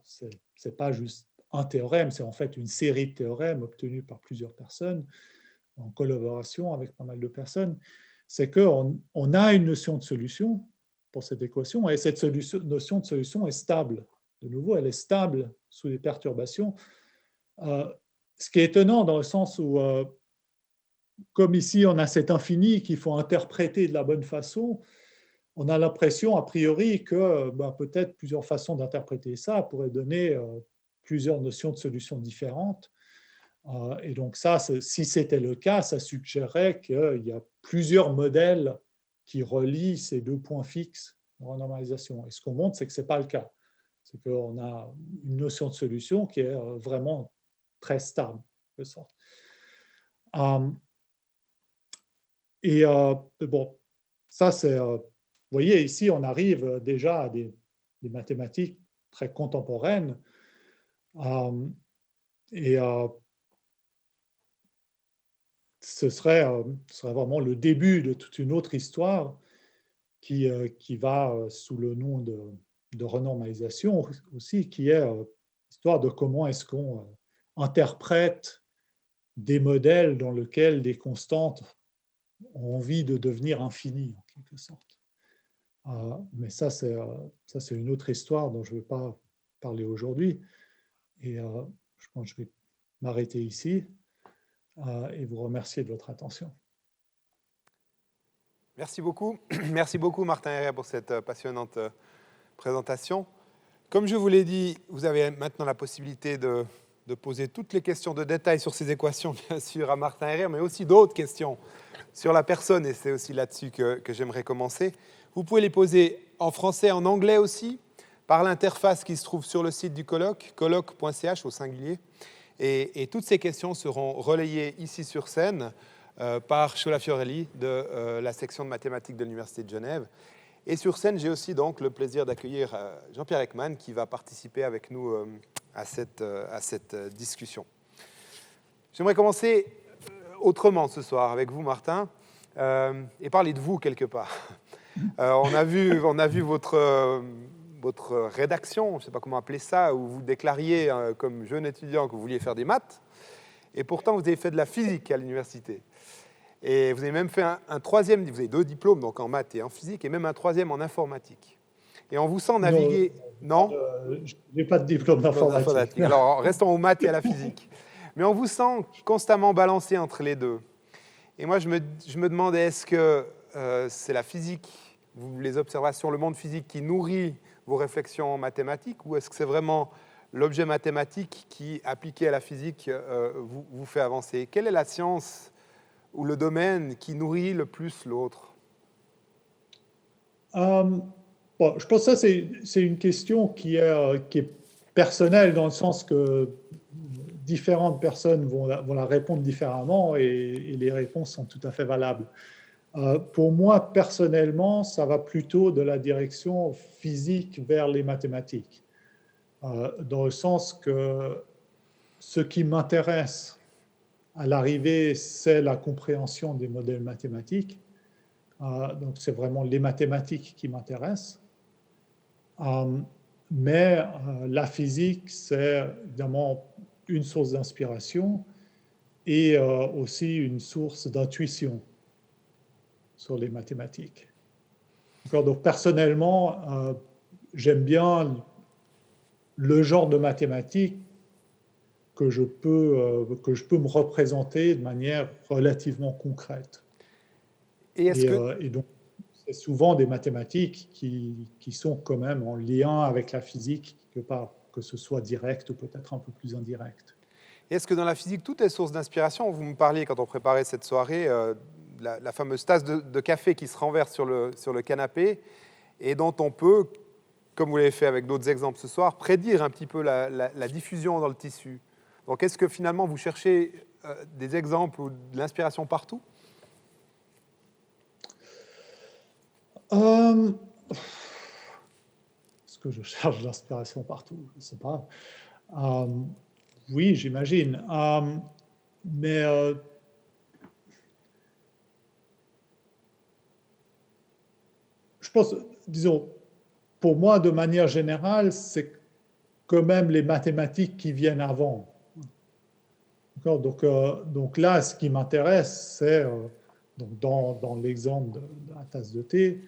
Speaker 4: ce n'est pas juste un théorème, c'est en fait une série de théorèmes obtenus par plusieurs personnes en collaboration avec pas mal de personnes, c'est qu'on a une notion de solution pour cette équation, et cette notion de solution est stable. De nouveau, elle est stable sous les perturbations. Ce qui est étonnant dans le sens où, comme ici, on a cet infini qu'il faut interpréter de la bonne façon, on a l'impression, a priori, que peut-être plusieurs façons d'interpréter ça pourraient donner plusieurs notions de solutions différentes. Et donc ça, si c'était le cas, ça suggérerait qu'il y a plusieurs modèles qui relient ces deux points fixes en renormalisation. Et ce qu'on montre, c'est que ce n'est pas le cas. C'est qu'on a une notion de solution qui est vraiment très stable, de sorte. Et bon, ça c'est... vous voyez, ici, on arrive déjà à des mathématiques très contemporaines. Et ce serait vraiment le début de toute une autre histoire qui va sous le nom de renormalisation aussi, qui est l'histoire de comment est-ce qu'on interprète des modèles dans lesquels des constantes ont envie de devenir infinies, en quelque sorte. Mais ça, c'est une autre histoire dont je ne vais pas parler aujourd'hui. Et je pense que je vais m'arrêter ici et vous remercier de votre attention.
Speaker 1: Merci beaucoup. Merci beaucoup, Martin Herré, pour cette passionnante présentation. Comme je vous l'ai dit, vous avez maintenant la possibilité de poser toutes les questions de détail sur ces équations, bien sûr, à Martin Herré, mais aussi d'autres questions sur la personne, et c'est aussi là-dessus que j'aimerais commencer. Vous pouvez les poser en français, en anglais aussi, par l'interface qui se trouve sur le site du colloque, colloque.ch au singulier. Et toutes ces questions seront relayées ici sur scène par Sciola Fiorelli de la section de mathématiques de l'Université de Genève. Et sur scène, j'ai aussi donc le plaisir d'accueillir Jean-Pierre Ekman qui va participer avec nous à cette discussion. J'aimerais commencer autrement ce soir avec vous, Martin, et parler de vous quelque part. On a vu votre rédaction, je ne sais pas comment appeler ça, où vous déclariez comme jeune étudiant que vous vouliez faire des maths, et pourtant vous avez fait de la physique à l'université. Et vous avez même fait un troisième, vous avez 2 diplômes, donc en maths et en physique, et même un troisième en informatique. Et on vous sent naviguer... Non?
Speaker 4: Je n'ai pas de diplôme d'informatique.
Speaker 1: Alors, restons aux maths et à la physique. Mais on vous sent constamment balancé entre les deux. Et moi, je me demandais, est-ce que c'est la physique, les observations, le monde physique qui nourrit vos réflexions mathématiques, ou est-ce que c'est vraiment l'objet mathématique qui, appliqué à la physique, vous fait avancer? Quelle est la science ou le domaine qui nourrit le plus l'autre?
Speaker 4: Bon, je pense que ça, c'est une question qui est personnelle dans le sens que différentes personnes vont la répondre différemment et les réponses sont tout à fait valables. Pour moi, personnellement, ça va plutôt de la direction physique vers les mathématiques, dans le sens que ce qui m'intéresse à l'arrivée, c'est la compréhension des modèles mathématiques. Donc, c'est vraiment les mathématiques qui m'intéressent. Mais la physique, c'est évidemment une source d'inspiration et aussi une source d'intuition sur les mathématiques. Donc, personnellement, j'aime bien le genre de mathématiques que je peux me représenter de manière relativement concrète. Et donc, c'est souvent des mathématiques qui sont quand même en lien avec la physique, quelque part, que ce soit direct ou peut-être un peu plus indirect.
Speaker 1: Est-ce que dans la physique, tout est source d'inspiration? Vous me parliez, quand on préparait cette soirée, la fameuse tasse de café qui se renverse sur le canapé et dont on peut, comme vous l'avez fait avec d'autres exemples ce soir, prédire un petit peu la diffusion dans le tissu. Donc, est-ce que finalement, vous cherchez des exemples ou de l'inspiration partout?
Speaker 4: Est-ce que je cherche l'inspiration partout? Je ne sais pas. Oui, j'imagine. Mais je pense, disons, pour moi, de manière générale, c'est quand même les mathématiques qui viennent avant. Donc là, ce qui m'intéresse, c'est, dans l'exemple de la tasse de thé,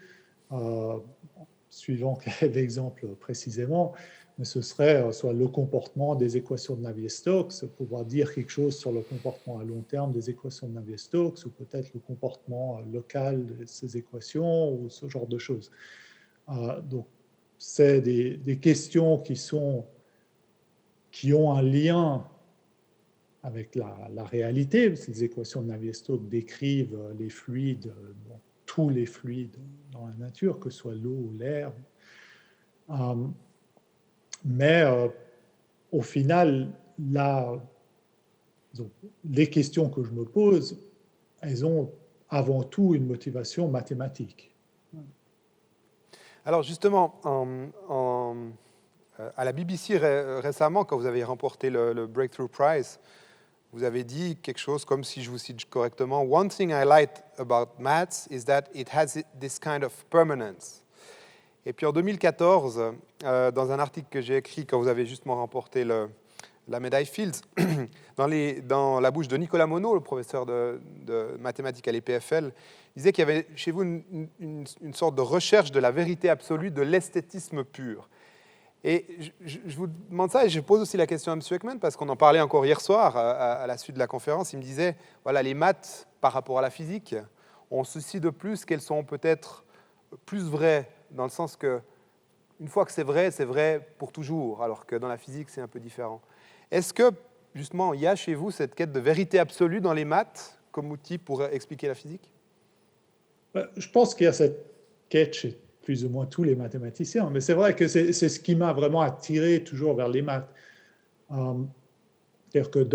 Speaker 4: suivant quel l'exemple précisément, mais ce serait soit le comportement des équations de Navier-Stokes, pouvoir dire quelque chose sur le comportement à long terme des équations de Navier-Stokes, ou peut-être le comportement local de ces équations, ou ce genre de choses. Donc, c'est des questions qui ont un lien avec la réalité, parce que les équations de Navier-Stokes décrivent les fluides, tous les fluides dans la nature, que ce soit l'eau ou l'air. Mais au final, les questions que je me pose, elles ont avant tout une motivation mathématique.
Speaker 1: Alors justement, à la BBC récemment, quand vous avez remporté le Breakthrough Prize, vous avez dit quelque chose comme, si je vous cite correctement, « One thing I like about maths is that it has this kind of permanence ». Et puis en 2014, dans un article que j'ai écrit quand vous avez justement remporté la médaille Fields, dans la bouche de Nicolas Monod, le professeur de mathématiques à l'EPFL, il disait qu'il y avait chez vous une sorte de recherche de la vérité absolue, de l'esthétisme pur. Et je vous demande ça, et je pose aussi la question à M. Ekman, parce qu'on en parlait encore hier soir à la suite de la conférence. Il me disait, voilà, les maths par rapport à la physique ont ceci de plus qu'elles sont peut-être plus vraies, dans le sens que une fois que c'est vrai pour toujours, alors que dans la physique, c'est un peu différent. Est-ce que, justement, il y a chez vous cette quête de vérité absolue dans les maths comme outil pour expliquer la physique?
Speaker 4: Je pense qu'il y a cette quête chez plus ou moins tous les mathématiciens, mais c'est vrai que c'est ce qui m'a vraiment attiré toujours vers les maths. C'est-à-dire que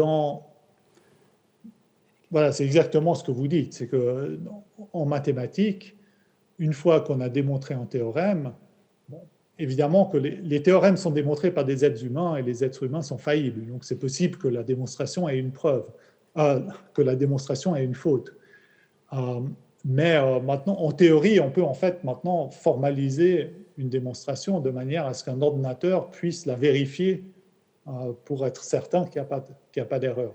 Speaker 4: voilà, c'est exactement ce que vous dites, c'est qu'en mathématiques, une fois qu'on a démontré un théorème, évidemment que les théorèmes sont démontrés par des êtres humains et les êtres humains sont faillibles. Donc c'est possible que la démonstration ait une preuve, que la démonstration ait une faute. Mais maintenant, en théorie, on peut en fait maintenant formaliser une démonstration de manière à ce qu'un ordinateur puisse la vérifier pour être certain qu'il n'y a pas d'erreur.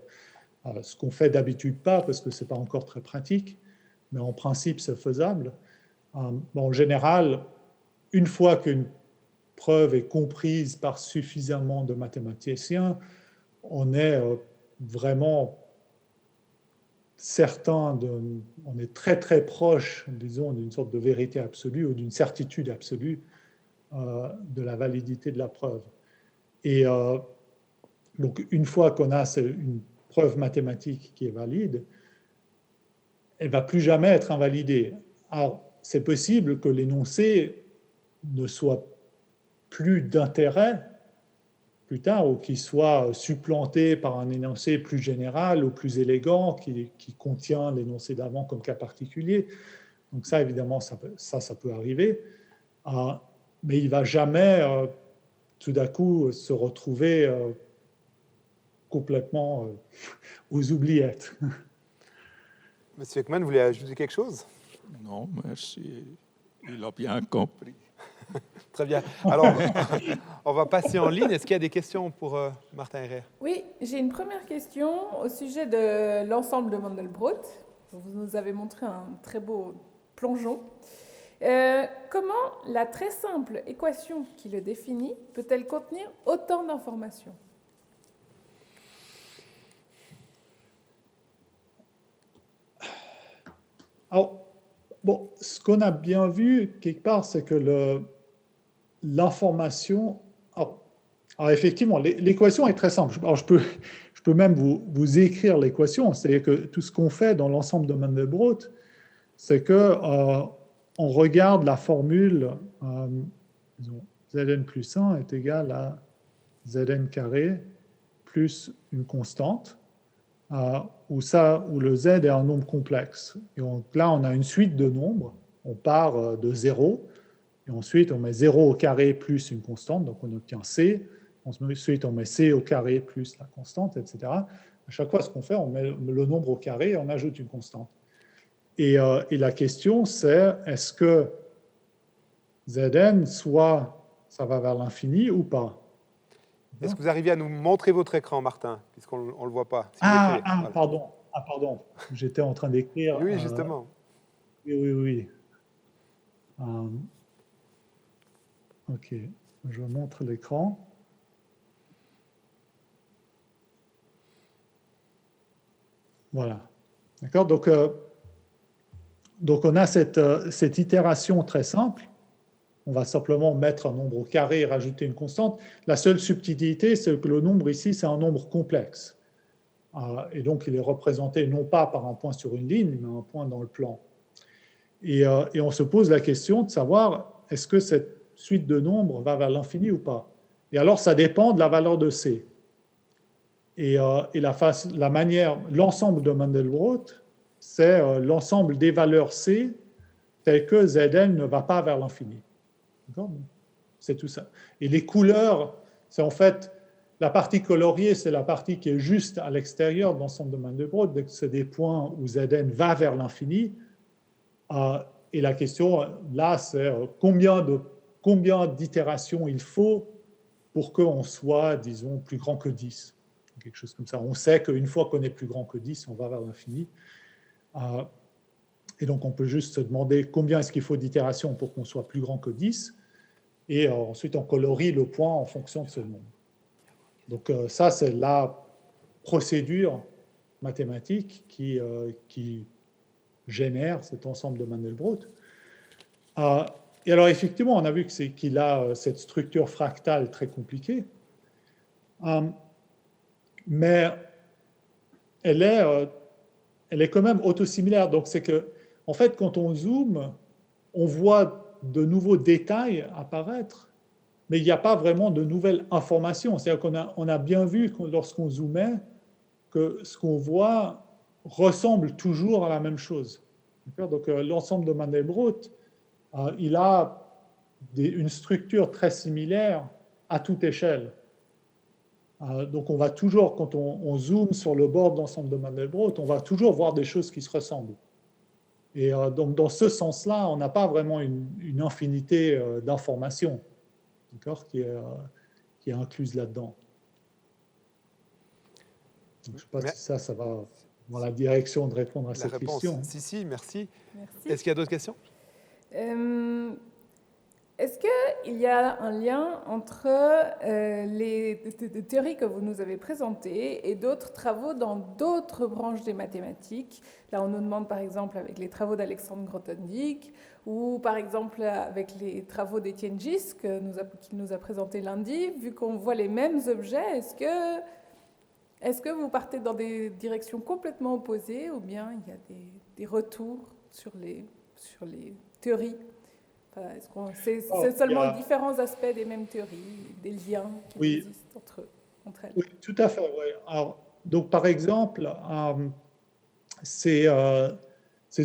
Speaker 4: Ce qu'on fait d'habitude pas, parce que ce n'est pas encore très pratique, mais en principe, c'est faisable. En général, une fois qu'une preuve est comprise par suffisamment de mathématiciens, on est vraiment certain, on est très très proche, disons, d'une sorte de vérité absolue ou d'une certitude absolue de la validité de la preuve. Et donc, une fois qu'on a une preuve mathématique qui est valide, elle ne va plus jamais être invalidée. Alors, c'est possible que l'énoncé ne soit plus d'intérêt plus tard, ou qu'il soit supplanté par un énoncé plus général ou plus élégant qui contient l'énoncé d'avant comme cas particulier. Donc ça, évidemment, ça peut arriver. Mais il ne va jamais, tout d'un coup, se retrouver complètement aux oubliettes.
Speaker 1: Monsieur Ekman, vous voulez ajouter quelque chose?
Speaker 3: Non, merci. Il a bien compris.
Speaker 1: Très bien. Alors, on va passer en ligne. Est-ce qu'il y a des questions pour Martin Herrère?
Speaker 5: Oui, j'ai une première question au sujet de l'ensemble de Mandelbrot. Vous nous avez montré un très beau plongeon. Comment la très simple équation qui le définit peut-elle contenir autant d'informations?
Speaker 4: Alors, bon, ce qu'on a bien vu quelque part, c'est que l'information... Alors, effectivement, l'équation est très simple. Alors, je peux même vous écrire l'équation. C'est-à-dire que tout ce qu'on fait dans l'ensemble de Mandelbrot, c'est qu'on regarde la formule disons, Zn plus 1 est égal à Zn carré plus une constante, où le Z est un nombre complexe. Et donc là, on a une suite de nombres. On part de 0, et ensuite on met 0 au carré plus une constante, donc on obtient C. Ensuite, on met C au carré plus la constante, etc. À chaque fois, ce qu'on fait, on met le nombre au carré et on ajoute une constante. Et la question, c'est est-ce que Zn, soit ça va vers l'infini ou pas?
Speaker 1: Est-ce que vous arrivez à nous montrer votre écran, Martin, puisqu'on ne le voit pas? Si
Speaker 4: voilà. Pardon. J'étais en train d'écrire.
Speaker 1: Oui, justement.
Speaker 4: Oui. OK. Je montre l'écran. Voilà. D'accord. Donc on a cette itération très simple. On va simplement mettre un nombre au carré et rajouter une constante. La seule subtilité, c'est que le nombre ici, c'est un nombre complexe. Et donc, il est représenté non pas par un point sur une ligne, mais un point dans le plan. Et on se pose la question de savoir, est-ce que cette suite de nombres va vers l'infini ou pas? Et alors, ça dépend de la valeur de C. Et la manière, l'ensemble de Mandelbrot, c'est l'ensemble des valeurs C telles que Zn ne va pas vers l'infini. C'est tout ça. Et les couleurs, c'est en fait la partie coloriée, c'est la partie qui est juste à l'extérieur de l'ensemble de Mandelbrot. C'est des points où Zn va vers l'infini. Et la question là, c'est combien d'itérations il faut pour qu'on soit, disons, plus grand que 10. Quelque chose comme ça. On sait qu'une fois qu'on est plus grand que 10, on va vers l'infini. Et donc, on peut juste se demander combien est-ce qu'il faut d'itérations pour qu'on soit plus grand que 10. Et ensuite, on colorie le point en fonction de ce nombre. Donc, ça, c'est la procédure mathématique qui génère cet ensemble de Mandelbrot. Et alors, effectivement, on a vu qu'il a cette structure fractale très compliquée. Mais elle est quand même autosimilaire. Donc, c'est que, en fait, quand on zoome, on voit de nouveaux détails apparaître, mais il n'y a pas vraiment de nouvelles informations. C'est-à-dire qu'on a bien vu, lorsqu'on zoomait, que ce qu'on voit ressemble toujours à la même chose. Donc, l'ensemble de Mandelbrot, il a une structure très similaire à toute échelle. Donc, on va toujours, quand on zoome sur le bord de l'ensemble de Mandelbrot, on va toujours voir des choses qui se ressemblent. Et donc, dans ce sens-là, on n'a pas vraiment une infinité d'informations, qui est incluse là-dedans. Je ne sais pas si ça va dans la direction de répondre à cette question.
Speaker 1: Si, merci.
Speaker 5: Merci.
Speaker 1: Est-ce qu'il y a d'autres questions?
Speaker 5: est-ce qu'il y a un lien entre les théories que vous nous avez présentées et d'autres travaux dans d'autres branches des mathématiques? Là, on nous demande par exemple avec les travaux d'Alexandre Grothendieck ou par exemple avec les travaux d'Étienne Gis qu'il nous a présenté lundi. Vu qu'on voit les mêmes objets, est-ce que vous partez dans des directions complètement opposées ou bien il y a des retours sur les théories? Voilà, c'est seulement différents aspects des mêmes théories, des liens qui existent entre elles?
Speaker 4: Oui, tout à fait. Oui. Alors, donc, par exemple, ces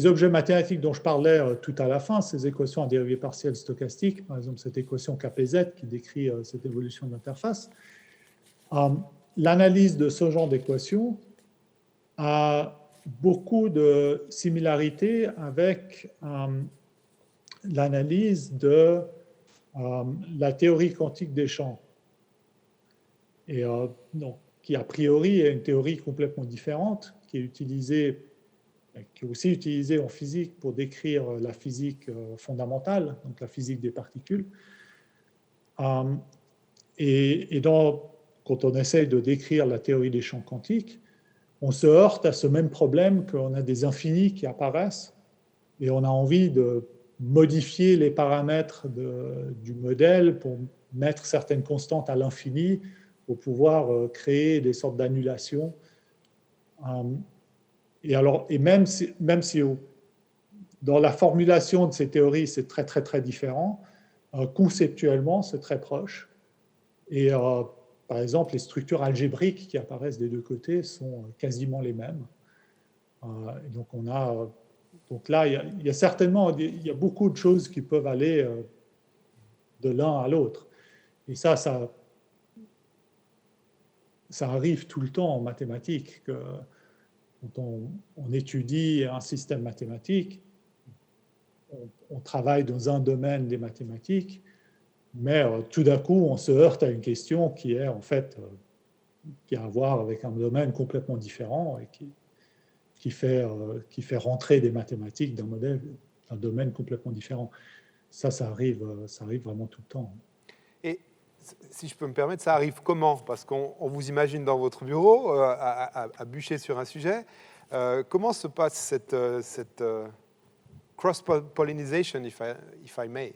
Speaker 4: objets mathématiques dont je parlais tout à la fin, ces équations à dérivée partielle stochastique, par exemple cette équation KPZ qui décrit cette évolution de l'interface, l'analyse de ce genre d'équations a beaucoup de similarités avec l'analyse de la théorie quantique des champs. Et donc, qui a priori est une théorie complètement différente, qui est aussi utilisée en physique pour décrire la physique fondamentale, donc la physique des particules. Et donc, quand on essaye de décrire la théorie des champs quantiques, on se heurte à ce même problème qu'on a des infinis qui apparaissent et on a envie de modifier les paramètres du modèle pour mettre certaines constantes à l'infini pour pouvoir créer des sortes d'annulations. Et même si dans la formulation de ces théories, c'est très, très, très différent, conceptuellement, c'est très proche. Et par exemple, les structures algébriques qui apparaissent des deux côtés sont quasiment les mêmes. Et donc, donc là, il y a certainement beaucoup de choses qui peuvent aller de l'un à l'autre. Et ça arrive tout le temps en mathématiques. Quand on étudie un système mathématique, on travaille dans un domaine des mathématiques, mais tout d'un coup, on se heurte à une question qui est en fait qui a à voir avec un domaine complètement différent et qui fait rentrer des mathématiques d'un domaine complètement différent. Ça arrive vraiment tout le temps.
Speaker 1: Et si je peux me permettre, ça arrive comment? Parce qu'on vous imagine dans votre bureau à bûcher sur un sujet. Comment se passe cette cross-pollination, if I may?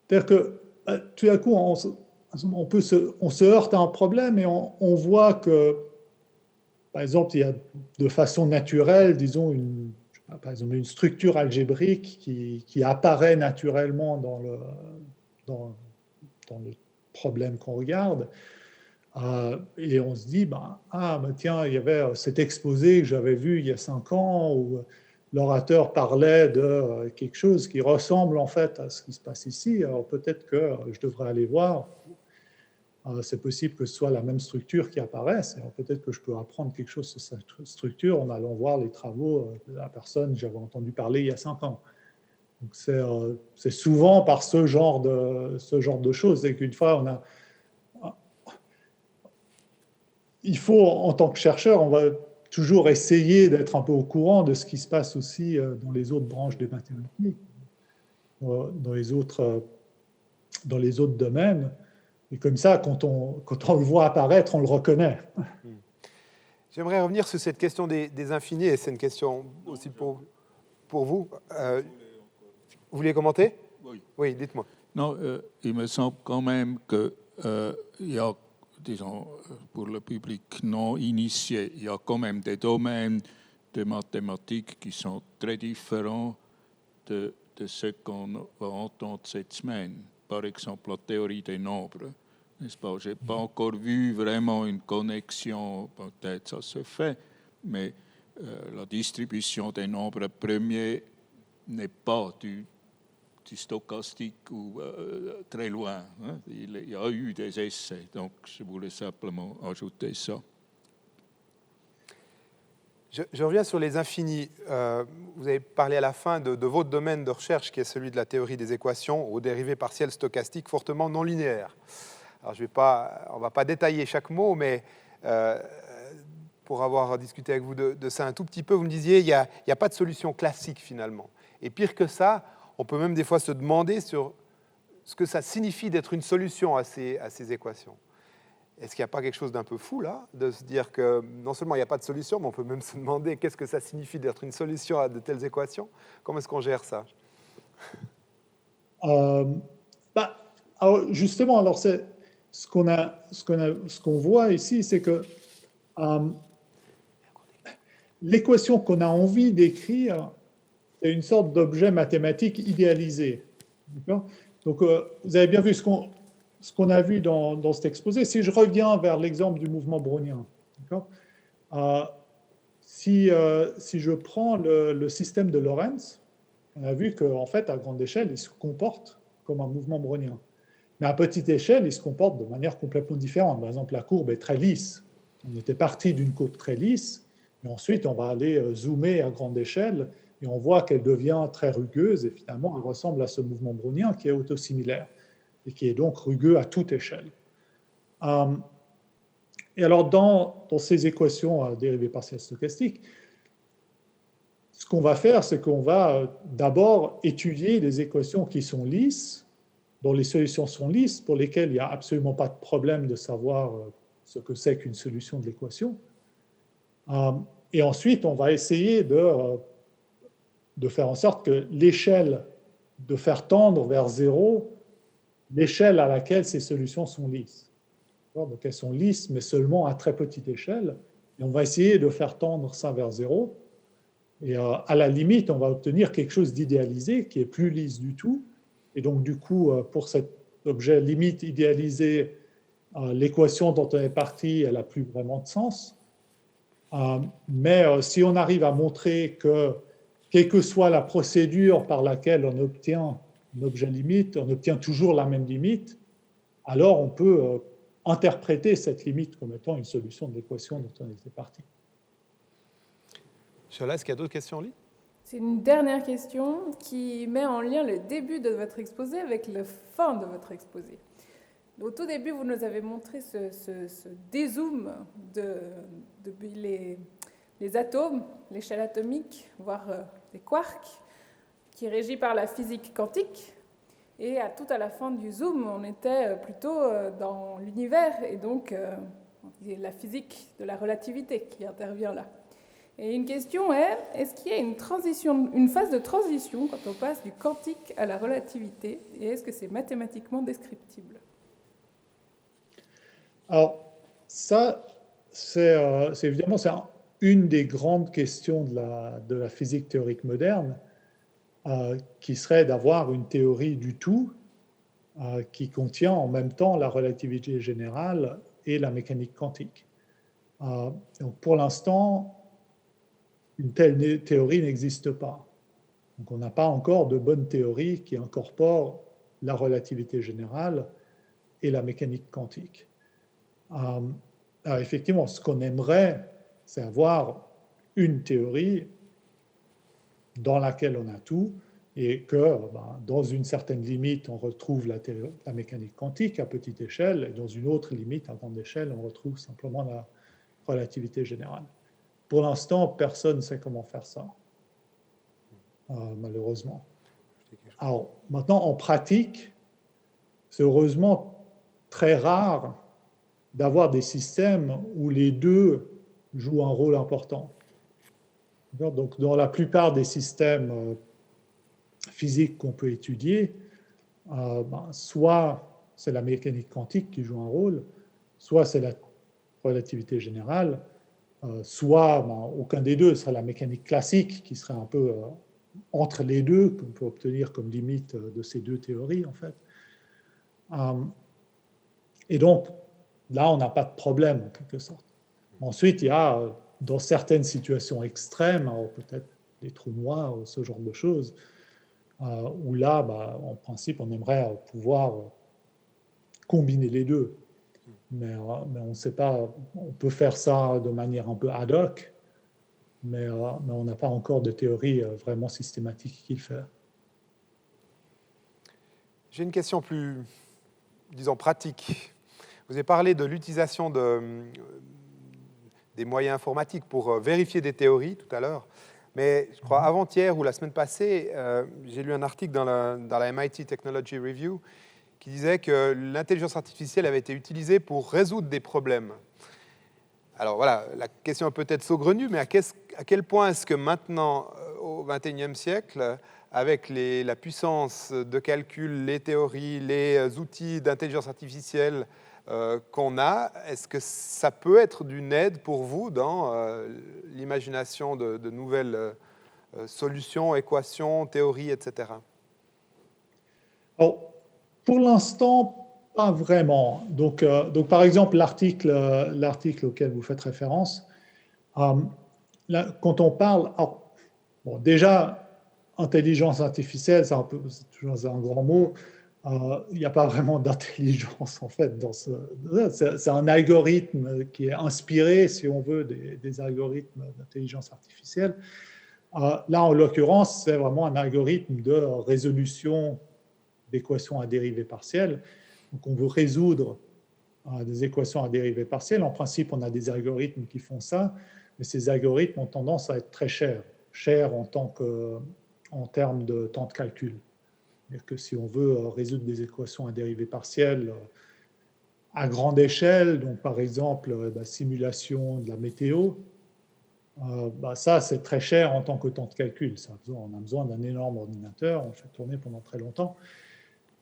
Speaker 4: C'est-à-dire que tout d'un coup, on se heurte à un problème et on voit que, par exemple, il y a de façon naturelle, disons, par exemple, une structure algébrique qui apparaît naturellement dans le problème qu'on regarde. Et on se dit, tiens, il y avait cet exposé que j'avais vu il y a 5 ans où l'orateur parlait de quelque chose qui ressemble en fait à ce qui se passe ici. Alors peut-être que je devrais aller voir. C'est possible que ce soit la même structure qui apparaisse. Alors peut-être que je peux apprendre quelque chose sur cette structure en allant voir les travaux de la personne que j'avais entendu parler il y a 5 ans. Donc c'est souvent par ce genre de choses. C'est qu'une fois, il faut, en tant que chercheur, on va toujours essayer d'être un peu au courant de ce qui se passe aussi dans les autres branches des mathématiques, dans les autres domaines. Et comme ça, quand on le voit apparaître, on le reconnaît.
Speaker 1: J'aimerais revenir sur cette question des infinis, et c'est une question aussi pour vous. Vous voulez commenter? Oui, dites-moi.
Speaker 3: Non, il me semble quand même qu'il y a, disons, pour le public non initié, il y a quand même des domaines de mathématiques qui sont très différents de ce qu'on va entendre cette semaine. Par exemple, la théorie des nombres, n'est-ce pas? Je n'ai pas encore vu vraiment une connexion, peut-être ça se fait, mais la distribution des nombres premiers n'est pas du stochastique ou très loin. Hein? Il y a eu des essais, donc je voulais simplement ajouter ça.
Speaker 1: Je reviens sur les infinis. Vous avez parlé à la fin de votre domaine de recherche, qui est celui de la théorie des équations aux dérivées partielles stochastiques fortement non linéaires. Alors, on ne va pas détailler chaque mot, mais pour avoir discuté avec vous de ça un tout petit peu, vous me disiez qu'il n'y a pas de solution classique finalement. Et pire que ça, on peut même des fois se demander sur ce que ça signifie d'être une solution à ces équations. Est-ce qu'il n'y a pas quelque chose d'un peu fou là, de se dire que non seulement il n'y a pas de solution, mais on peut même se demander qu'est-ce que ça signifie d'être une solution à de telles équations? Comment est-ce qu'on gère ça?
Speaker 4: Alors justement, alors ce qu'on voit ici, c'est que l'équation qu'on a envie d'écrire est une sorte d'objet mathématique idéalisé. Donc, vous avez bien vu ce qu'on a vu dans cet exposé. Si je reviens vers l'exemple du mouvement brownien, si je prends le système de Lorentz, on a vu qu'en fait, à grande échelle, il se comporte comme un mouvement brownien. Mais à petite échelle, il se comporte de manière complètement différente. Par exemple, la courbe est très lisse. On était parti d'une courbe très lisse, et ensuite, on va aller zoomer à grande échelle, et on voit qu'elle devient très rugueuse, et finalement, elle ressemble à ce mouvement brownien qui est autosimilaire, et qui est donc rugueux à toute échelle. Et alors, dans ces équations à dérivée partielle stochastique, ce qu'on va faire, c'est qu'on va d'abord étudier les équations qui sont lisses, dont les solutions sont lisses, pour lesquelles il n'y a absolument pas de problème de savoir ce que c'est qu'une solution de l'équation. Et ensuite, on va essayer de faire en sorte que l'échelle, de faire tendre vers 0, l'échelle à laquelle ces solutions sont lisses. Donc elles sont lisses, mais seulement à très petite échelle. Et on va essayer de faire tendre ça vers 0. Et à la limite, on va obtenir quelque chose d'idéalisé qui est plus lisse du tout. Et donc, du coup, pour cet objet limite idéalisé, l'équation dont on est parti, elle n'a plus vraiment de sens. Mais si on arrive à montrer que, quelle que soit la procédure par laquelle on obtient un objet limite, on obtient toujours la même limite, alors on peut interpréter cette limite comme étant une solution de l'équation dont on était parti.
Speaker 1: Chola, est-ce qu'il y a d'autres questions, Lee?
Speaker 5: C'est une dernière question qui met en lien le début de votre exposé avec la fin de votre exposé. Au tout début, vous nous avez montré ce dézoom depuis les atomes, l'échelle atomique, voire les quarks, qui est régi par la physique quantique. Et tout à la fin du zoom, on était plutôt dans l'univers et donc la physique de la relativité qui intervient là. Et une question est, est-ce qu'il y a une phase de transition quand on passe du quantique à la relativité, et est-ce que c'est mathématiquement descriptible?
Speaker 4: Alors, ça, c'est évidemment une des grandes questions de la physique théorique moderne, qui serait d'avoir une théorie du tout qui contient en même temps la relativité générale et la mécanique quantique. Donc pour l'instant, une telle théorie n'existe pas. Donc on n'a pas encore de bonne théorie qui incorpore la relativité générale et la mécanique quantique. Alors effectivement, ce qu'on aimerait, c'est avoir une théorie dans laquelle on a tout, et que dans une certaine limite, on retrouve la mécanique quantique à petite échelle, et dans une autre limite, à grande échelle, on retrouve simplement la relativité générale. Pour l'instant, personne ne sait comment faire ça, malheureusement. Alors, maintenant, en pratique, c'est heureusement très rare d'avoir des systèmes où les deux jouent un rôle important. Donc, dans la plupart des systèmes physiques qu'on peut étudier, soit c'est la mécanique quantique qui joue un rôle, soit c'est la relativité générale, soit aucun des deux serait la mécanique classique qui serait un peu entre les deux, qu'on peut obtenir comme limite de ces deux théories, en fait. Et donc, là, on n'a pas de problème, en quelque sorte. Ensuite, il y a, dans certaines situations extrêmes, peut-être des trous noirs, ce genre de choses, où là, en principe, on aimerait pouvoir combiner les deux. Mais on ne sait pas, on peut faire ça de manière un peu ad hoc, mais on n'a pas encore de théorie vraiment systématique qui le fait.
Speaker 1: J'ai une question plus, disons, pratique. Vous avez parlé de l'utilisation des moyens informatiques pour vérifier des théories tout à l'heure. Mais je crois avant-hier ou la semaine passée, j'ai lu un article dans la MIT Technology Review qui disait que l'intelligence artificielle avait été utilisée pour résoudre des problèmes. Alors voilà, la question est peut-être saugrenue, mais à quel point est-ce que maintenant, au XXIe siècle, avec la puissance de calcul, les théories, les outils d'intelligence artificielle qu'on a, est-ce que ça peut être d'une aide pour vous dans l'imagination de nouvelles solutions, équations, théories, etc.
Speaker 4: Alors, pour l'instant, pas vraiment. Donc par exemple, l'article auquel vous faites référence, là, quand on parle, alors, bon, déjà, intelligence artificielle, c'est toujours un grand mot. Il n'y a pas vraiment d'intelligence, en fait. C'est un algorithme qui est inspiré, si on veut, des algorithmes d'intelligence artificielle. Là, en l'occurrence, c'est vraiment un algorithme de résolution d'équations à dérivée partielle. Donc, on veut résoudre des équations à dérivée partielle. En principe, on a des algorithmes qui font ça, mais ces algorithmes ont tendance à être très chers en termes de temps de calcul. C'est-à-dire que si on veut résoudre des équations à dérivée partielle à grande échelle, donc par exemple la simulation de la météo, ça c'est très cher en tant que temps de calcul. On a besoin d'un énorme ordinateur, on le fait tourner pendant très longtemps.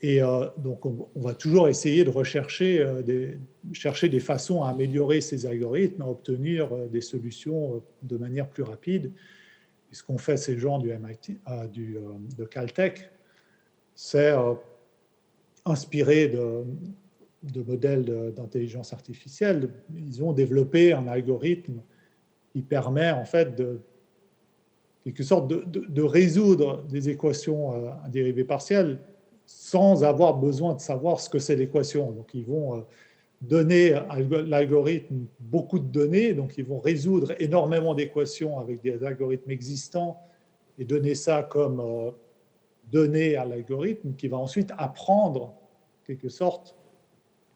Speaker 4: Et donc on va toujours essayer de chercher des façons à améliorer ces algorithmes, à obtenir des solutions de manière plus rapide. Et ce qu'ont fait ces gens du MIT, de Caltech, c'est inspiré de modèles d'intelligence artificielle. Ils ont développé un algorithme qui permet en fait quelque sorte de résoudre des équations à dérivée partielle sans avoir besoin de savoir ce que c'est l'équation. Donc ils vont donner à l'algorithme beaucoup de données, donc ils vont résoudre énormément d'équations avec des algorithmes existants et donner ça comme données à l'algorithme qui va ensuite apprendre, en quelque sorte,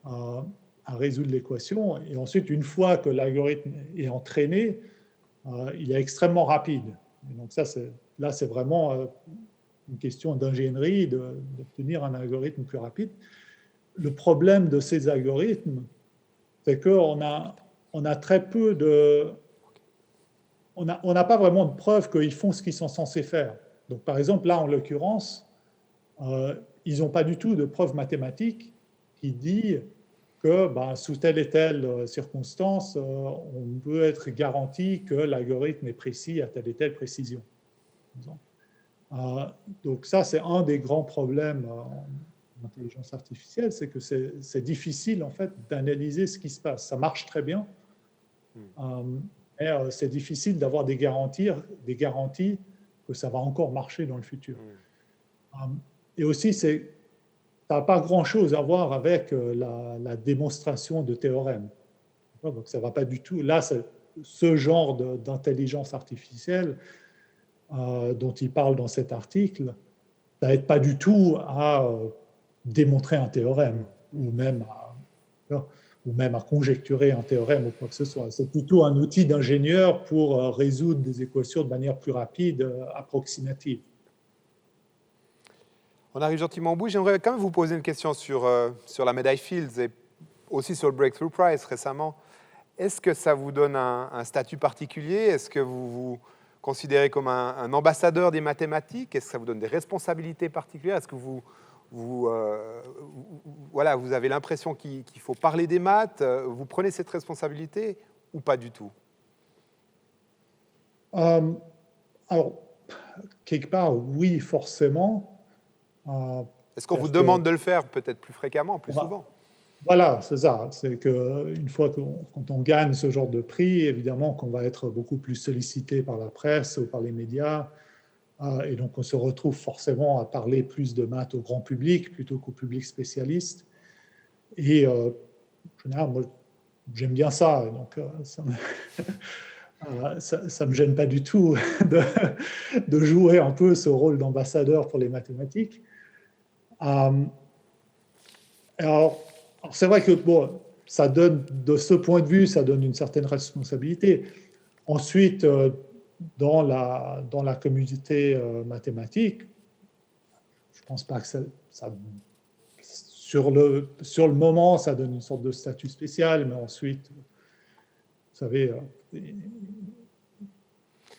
Speaker 4: à résoudre l'équation. Et ensuite, une fois que l'algorithme est entraîné, il est extrêmement rapide. Et donc là, c'est vraiment une question d'ingénierie d'obtenir un algorithme plus rapide. Le problème de ces algorithmes, c'est qu'on a très peu de... On n'a pas vraiment de preuves qu'ils font ce qu'ils sont censés faire. Donc, par exemple, là, en l'occurrence, ils n'ont pas du tout de preuve mathématique qui dit que sous telle et telle circonstance, on peut être garanti que l'algorithme est précis à telle et telle précision. Donc ça, c'est un des grands problèmes en intelligence artificielle, c'est que c'est difficile, en fait, d'analyser ce qui se passe. Ça marche très bien, mais c'est difficile d'avoir des garanties que ça va encore marcher dans le futur. Et aussi, ça n'a pas grand-chose à voir avec la démonstration de théorèmes. Donc, ça ne va pas du tout. Là, ce genre d'intelligence artificielle dont il parle dans cet article, ça n'aide pas du tout à démontrer un théorème ou même à conjecturer un théorème ou quoi que ce soit. C'est plutôt un outil d'ingénieur pour résoudre des équations de manière plus rapide, approximative.
Speaker 1: On arrive gentiment au bout. J'aimerais quand même vous poser une question sur la médaille Fields et aussi sur le Breakthrough Prize récemment. Est-ce que ça vous donne un statut particulier? Est-ce que vous vous considérez comme un ambassadeur des mathématiques? Est-ce que ça vous donne des responsabilités particulières? Est-ce que vous avez l'impression qu'il faut parler des maths? Vous prenez cette responsabilité ou pas du tout?
Speaker 4: Alors, quelque part, oui, forcément.
Speaker 1: Est-ce qu'on vous demande de le faire peut-être plus fréquemment, plus souvent?
Speaker 4: Voilà, c'est ça. C'est qu'une fois quand on gagne ce genre de prix, évidemment qu'on va être beaucoup plus sollicité par la presse ou par les médias. Et donc, on se retrouve forcément à parler plus de maths au grand public plutôt qu'au public spécialiste. Et en général, moi, j'aime bien ça. Donc, ça ne me gêne pas du tout de jouer un peu ce rôle d'ambassadeur pour les mathématiques. Alors, c'est vrai que ça donne, de ce point de vue, ça donne une certaine responsabilité. Ensuite, dans la communauté mathématique, je ne pense pas que sur le moment, ça donne une sorte de statut spécial, mais ensuite, vous savez,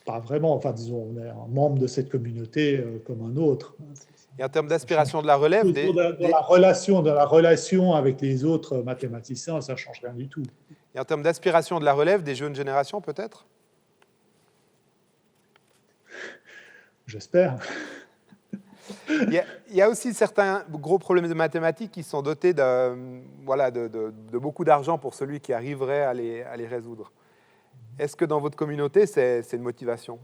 Speaker 4: pas vraiment. Enfin, disons, on est un membre de cette communauté comme un autre.
Speaker 1: Et en termes d'aspiration de la relève,
Speaker 4: dans la relation avec les autres mathématiciens, ça ne change rien du tout.
Speaker 1: et en termes d'aspiration de la relève des jeunes générations, peut-être?
Speaker 4: J'espère.
Speaker 1: Il y a aussi certains gros problèmes de mathématiques qui sont dotés de beaucoup d'argent pour celui qui arriverait à les résoudre. Est-ce que dans votre communauté, c'est une motivation?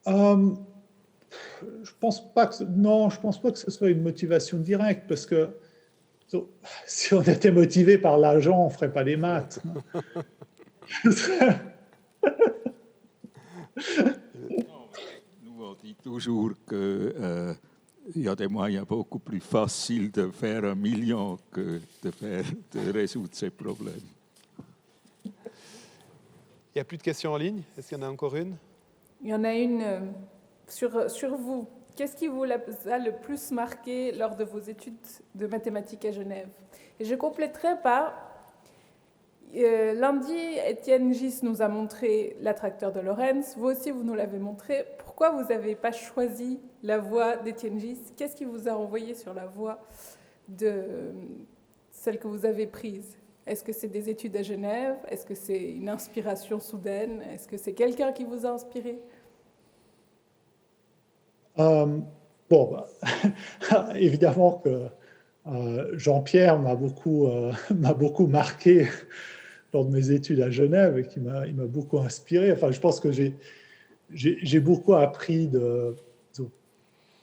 Speaker 4: Je pense pas que ce soit une motivation directe, parce que si on était motivé par l'argent, on ne ferait pas les maths.
Speaker 3: Nous, on dit toujours qu'il y a des moyens beaucoup plus faciles de faire 1 million que de résoudre ces problèmes.
Speaker 1: Il n'y a plus de questions en ligne? Est-ce qu'il y en a encore une?
Speaker 5: Il y en a une sur vous. Qu'est-ce qui vous a le plus marqué lors de vos études de mathématiques à Genève? Et je compléterai par, lundi, Étienne Gis nous a montré l'attracteur de Lorentz. Vous aussi, vous nous l'avez montré. Pourquoi vous n'avez pas choisi la voie d'Étienne Gis? Qu'est-ce qui vous a envoyé sur la voie de celle que vous avez prise? Est-ce que c'est des études à Genève? Est-ce que c'est une inspiration soudaine? Est-ce que c'est quelqu'un qui vous a inspiré?
Speaker 4: Évidemment que Jean-Pierre m'a beaucoup marqué lors de mes études à Genève et il m'a beaucoup inspiré. Enfin, je pense que j'ai beaucoup appris de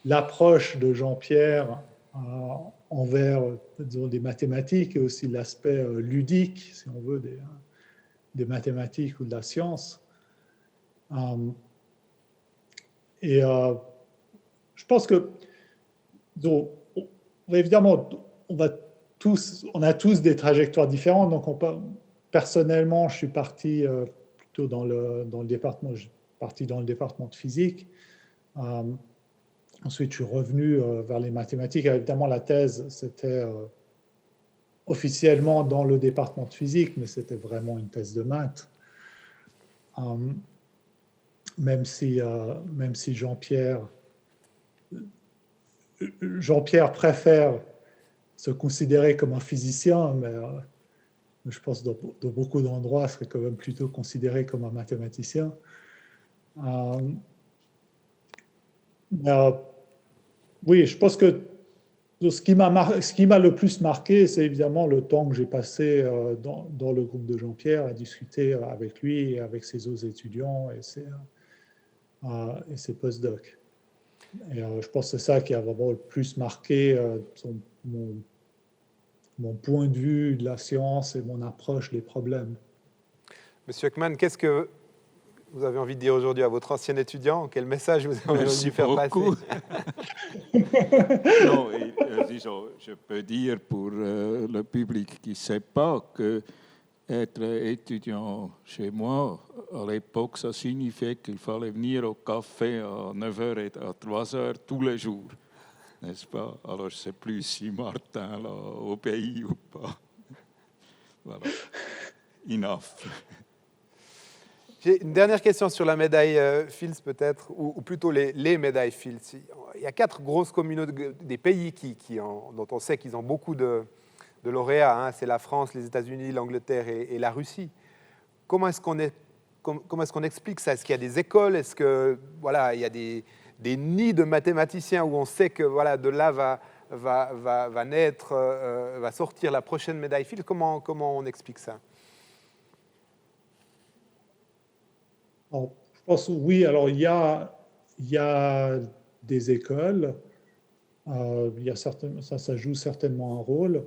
Speaker 4: l'approche de Jean-Pierre envers, disons, des mathématiques et aussi l'aspect ludique, si on veut, des mathématiques ou de la science. Et je pense que, donc, évidemment, on a tous des trajectoires différentes. Donc, personnellement, je suis parti plutôt dans le département de physique. Ensuite, je suis revenu vers les mathématiques. Évidemment, la thèse, c'était officiellement dans le département de physique, mais c'était vraiment une thèse de maths. Même si Jean-Pierre préfère se considérer comme un physicien, mais je pense que dans beaucoup d'endroits, il serait quand même plutôt considéré comme un mathématicien. Oui, je pense que ce qui m'a le plus marqué, c'est évidemment le temps que j'ai passé dans le groupe de Jean-Pierre à discuter avec lui et avec ses autres étudiants et ses postdocs. Et je pense que c'est ça qui a vraiment le plus marqué mon point de vue de la science et mon approche des problèmes.
Speaker 1: Monsieur Ekman, qu'est-ce que vous avez envie de dire aujourd'hui à votre ancien étudiant? Quel message vous avez envie de faire passer?
Speaker 3: Non, disons, je peux dire pour le public qui ne sait pas que être étudiant chez moi, à l'époque, ça signifiait qu'il fallait venir au café à 9h et à 3h tous les jours, n'est-ce pas? Alors, je ne sais plus si Martin là obéit ou pas. Voilà. Enough.
Speaker 1: J'ai une dernière question sur la médaille Fields, peut-être, ou plutôt les médailles Fields. Il y a 4 grosses communautés des pays dont on sait qu'ils ont beaucoup de lauréats. Hein. C'est la France, les États-Unis, l'Angleterre et la Russie. Comment est-ce qu'on explique ça? Est-ce qu'il y a des écoles? Est-ce que voilà, il y a des nids de mathématiciens où on sait que voilà, de là va naître, va sortir la prochaine médaille Fields? Comment on explique ça?
Speaker 4: Alors, je pense oui. Alors il y a des écoles. Il y a ça joue certainement un rôle.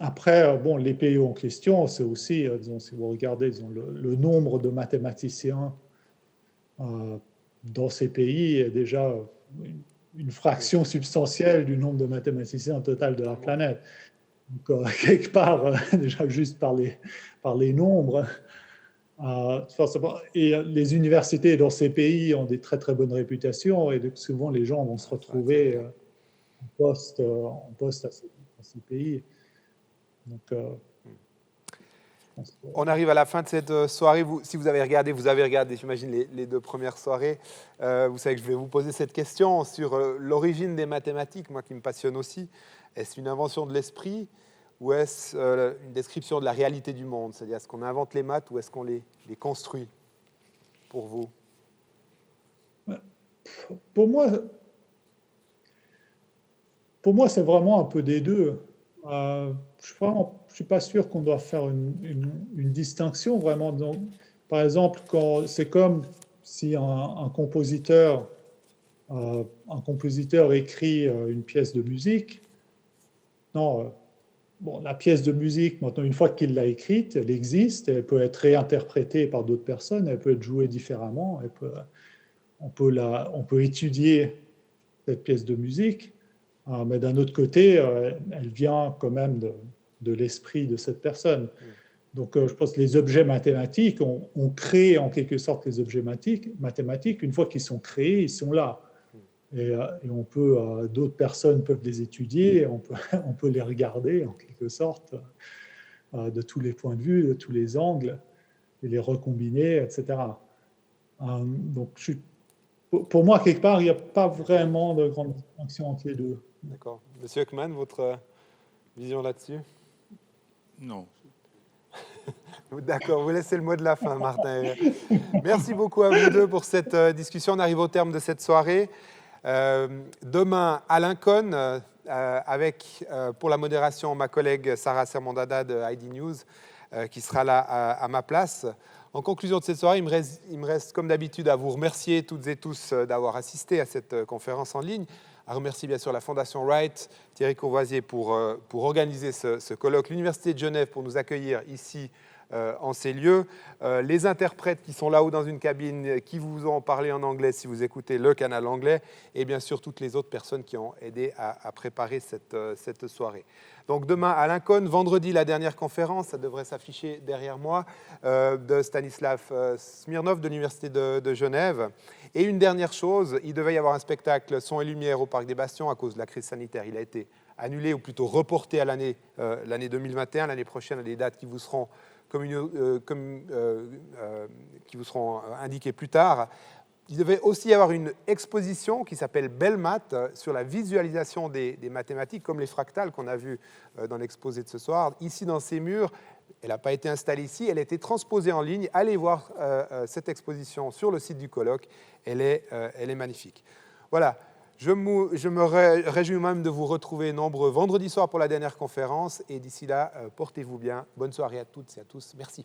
Speaker 4: Après, bon, les pays en question, c'est aussi, disons, si vous regardez disons, le nombre de mathématiciens dans ces pays est déjà une fraction substantielle du nombre de mathématiciens total de la planète. Donc, quelque part, déjà juste par les nombres, Et les universités dans ces pays ont des très très bonnes réputations et donc souvent les gens vont se retrouver en poste à ces pays. Donc,
Speaker 1: on arrive à la fin de cette soirée. Si vous avez regardé, j'imagine, les 2 premières soirées. Vous savez que je vais vous poser cette question sur l'origine des mathématiques, moi qui me passionne aussi. Est-ce une invention de l'esprit ou est-ce une description de la réalité du monde? C'est-à-dire, est-ce qu'on invente les maths ou est-ce qu'on les construit pour vous?
Speaker 4: Pour moi, c'est vraiment un peu des deux. Je ne suis pas sûr qu'on doit faire une distinction vraiment. Donc, par exemple, c'est comme si un compositeur écrit une pièce de musique. Non, la pièce de musique, maintenant, une fois qu'il l'a écrite, elle existe, elle peut être réinterprétée par d'autres personnes, elle peut être jouée différemment, on peut étudier cette pièce de musique. Mais d'un autre côté, elle vient quand même de l'esprit de cette personne. Donc, je pense que les objets mathématiques, on crée en quelque sorte les objets mathématiques. Une fois qu'ils sont créés, ils sont là. Et d'autres personnes peuvent les étudier, on peut les regarder en quelque sorte de tous les points de vue, de tous les angles, et les recombiner, etc. Donc, pour moi, quelque part, il n'y a pas vraiment de grande distinction entre les deux.
Speaker 1: D'accord. Monsieur Ekman, votre vision là-dessus?
Speaker 3: Non.
Speaker 1: D'accord, vous laissez le mot de la fin, Martin. Merci beaucoup à vous 2 pour cette discussion. On arrive au terme de cette soirée. Demain, Alain Cohn, avec pour la modération ma collègue Sarah Sermondada de ID News, qui sera là à ma place. En conclusion de cette soirée, il me reste comme d'habitude à vous remercier toutes et tous d'avoir assisté à cette conférence en ligne, à remercier bien sûr la Fondation Wright, Thierry Courvoisier pour organiser ce colloque, l'Université de Genève pour nous accueillir ici en ces lieux, les interprètes qui sont là-haut dans une cabine, qui vous ont parlé en anglais si vous écoutez le canal anglais, et bien sûr toutes les autres personnes qui ont aidé à préparer cette soirée. Donc demain à Lincoln, vendredi la dernière conférence, ça devrait s'afficher derrière moi, de Stanislav Smirnov de l'Université de Genève. Et une dernière chose, il devait y avoir un spectacle son et lumière au Parc des Bastions à cause de la crise sanitaire. Il a été annulé ou plutôt reporté à l'année 2021, l'année prochaine, à des dates qui vous seront qui vous seront indiquées plus tard. Il devait aussi y avoir une exposition qui s'appelle Belmat sur la visualisation des mathématiques, comme les fractales qu'on a vues dans l'exposé de ce soir. Ici, dans ces murs, elle n'a pas été installée ici, elle a été transposée en ligne. Allez voir cette exposition sur le site du colloque, elle est magnifique. Voilà. Je me réjouis même de vous retrouver nombreux vendredi soir pour la dernière conférence. Et d'ici là, portez-vous bien. Bonne soirée à toutes et à tous. Merci.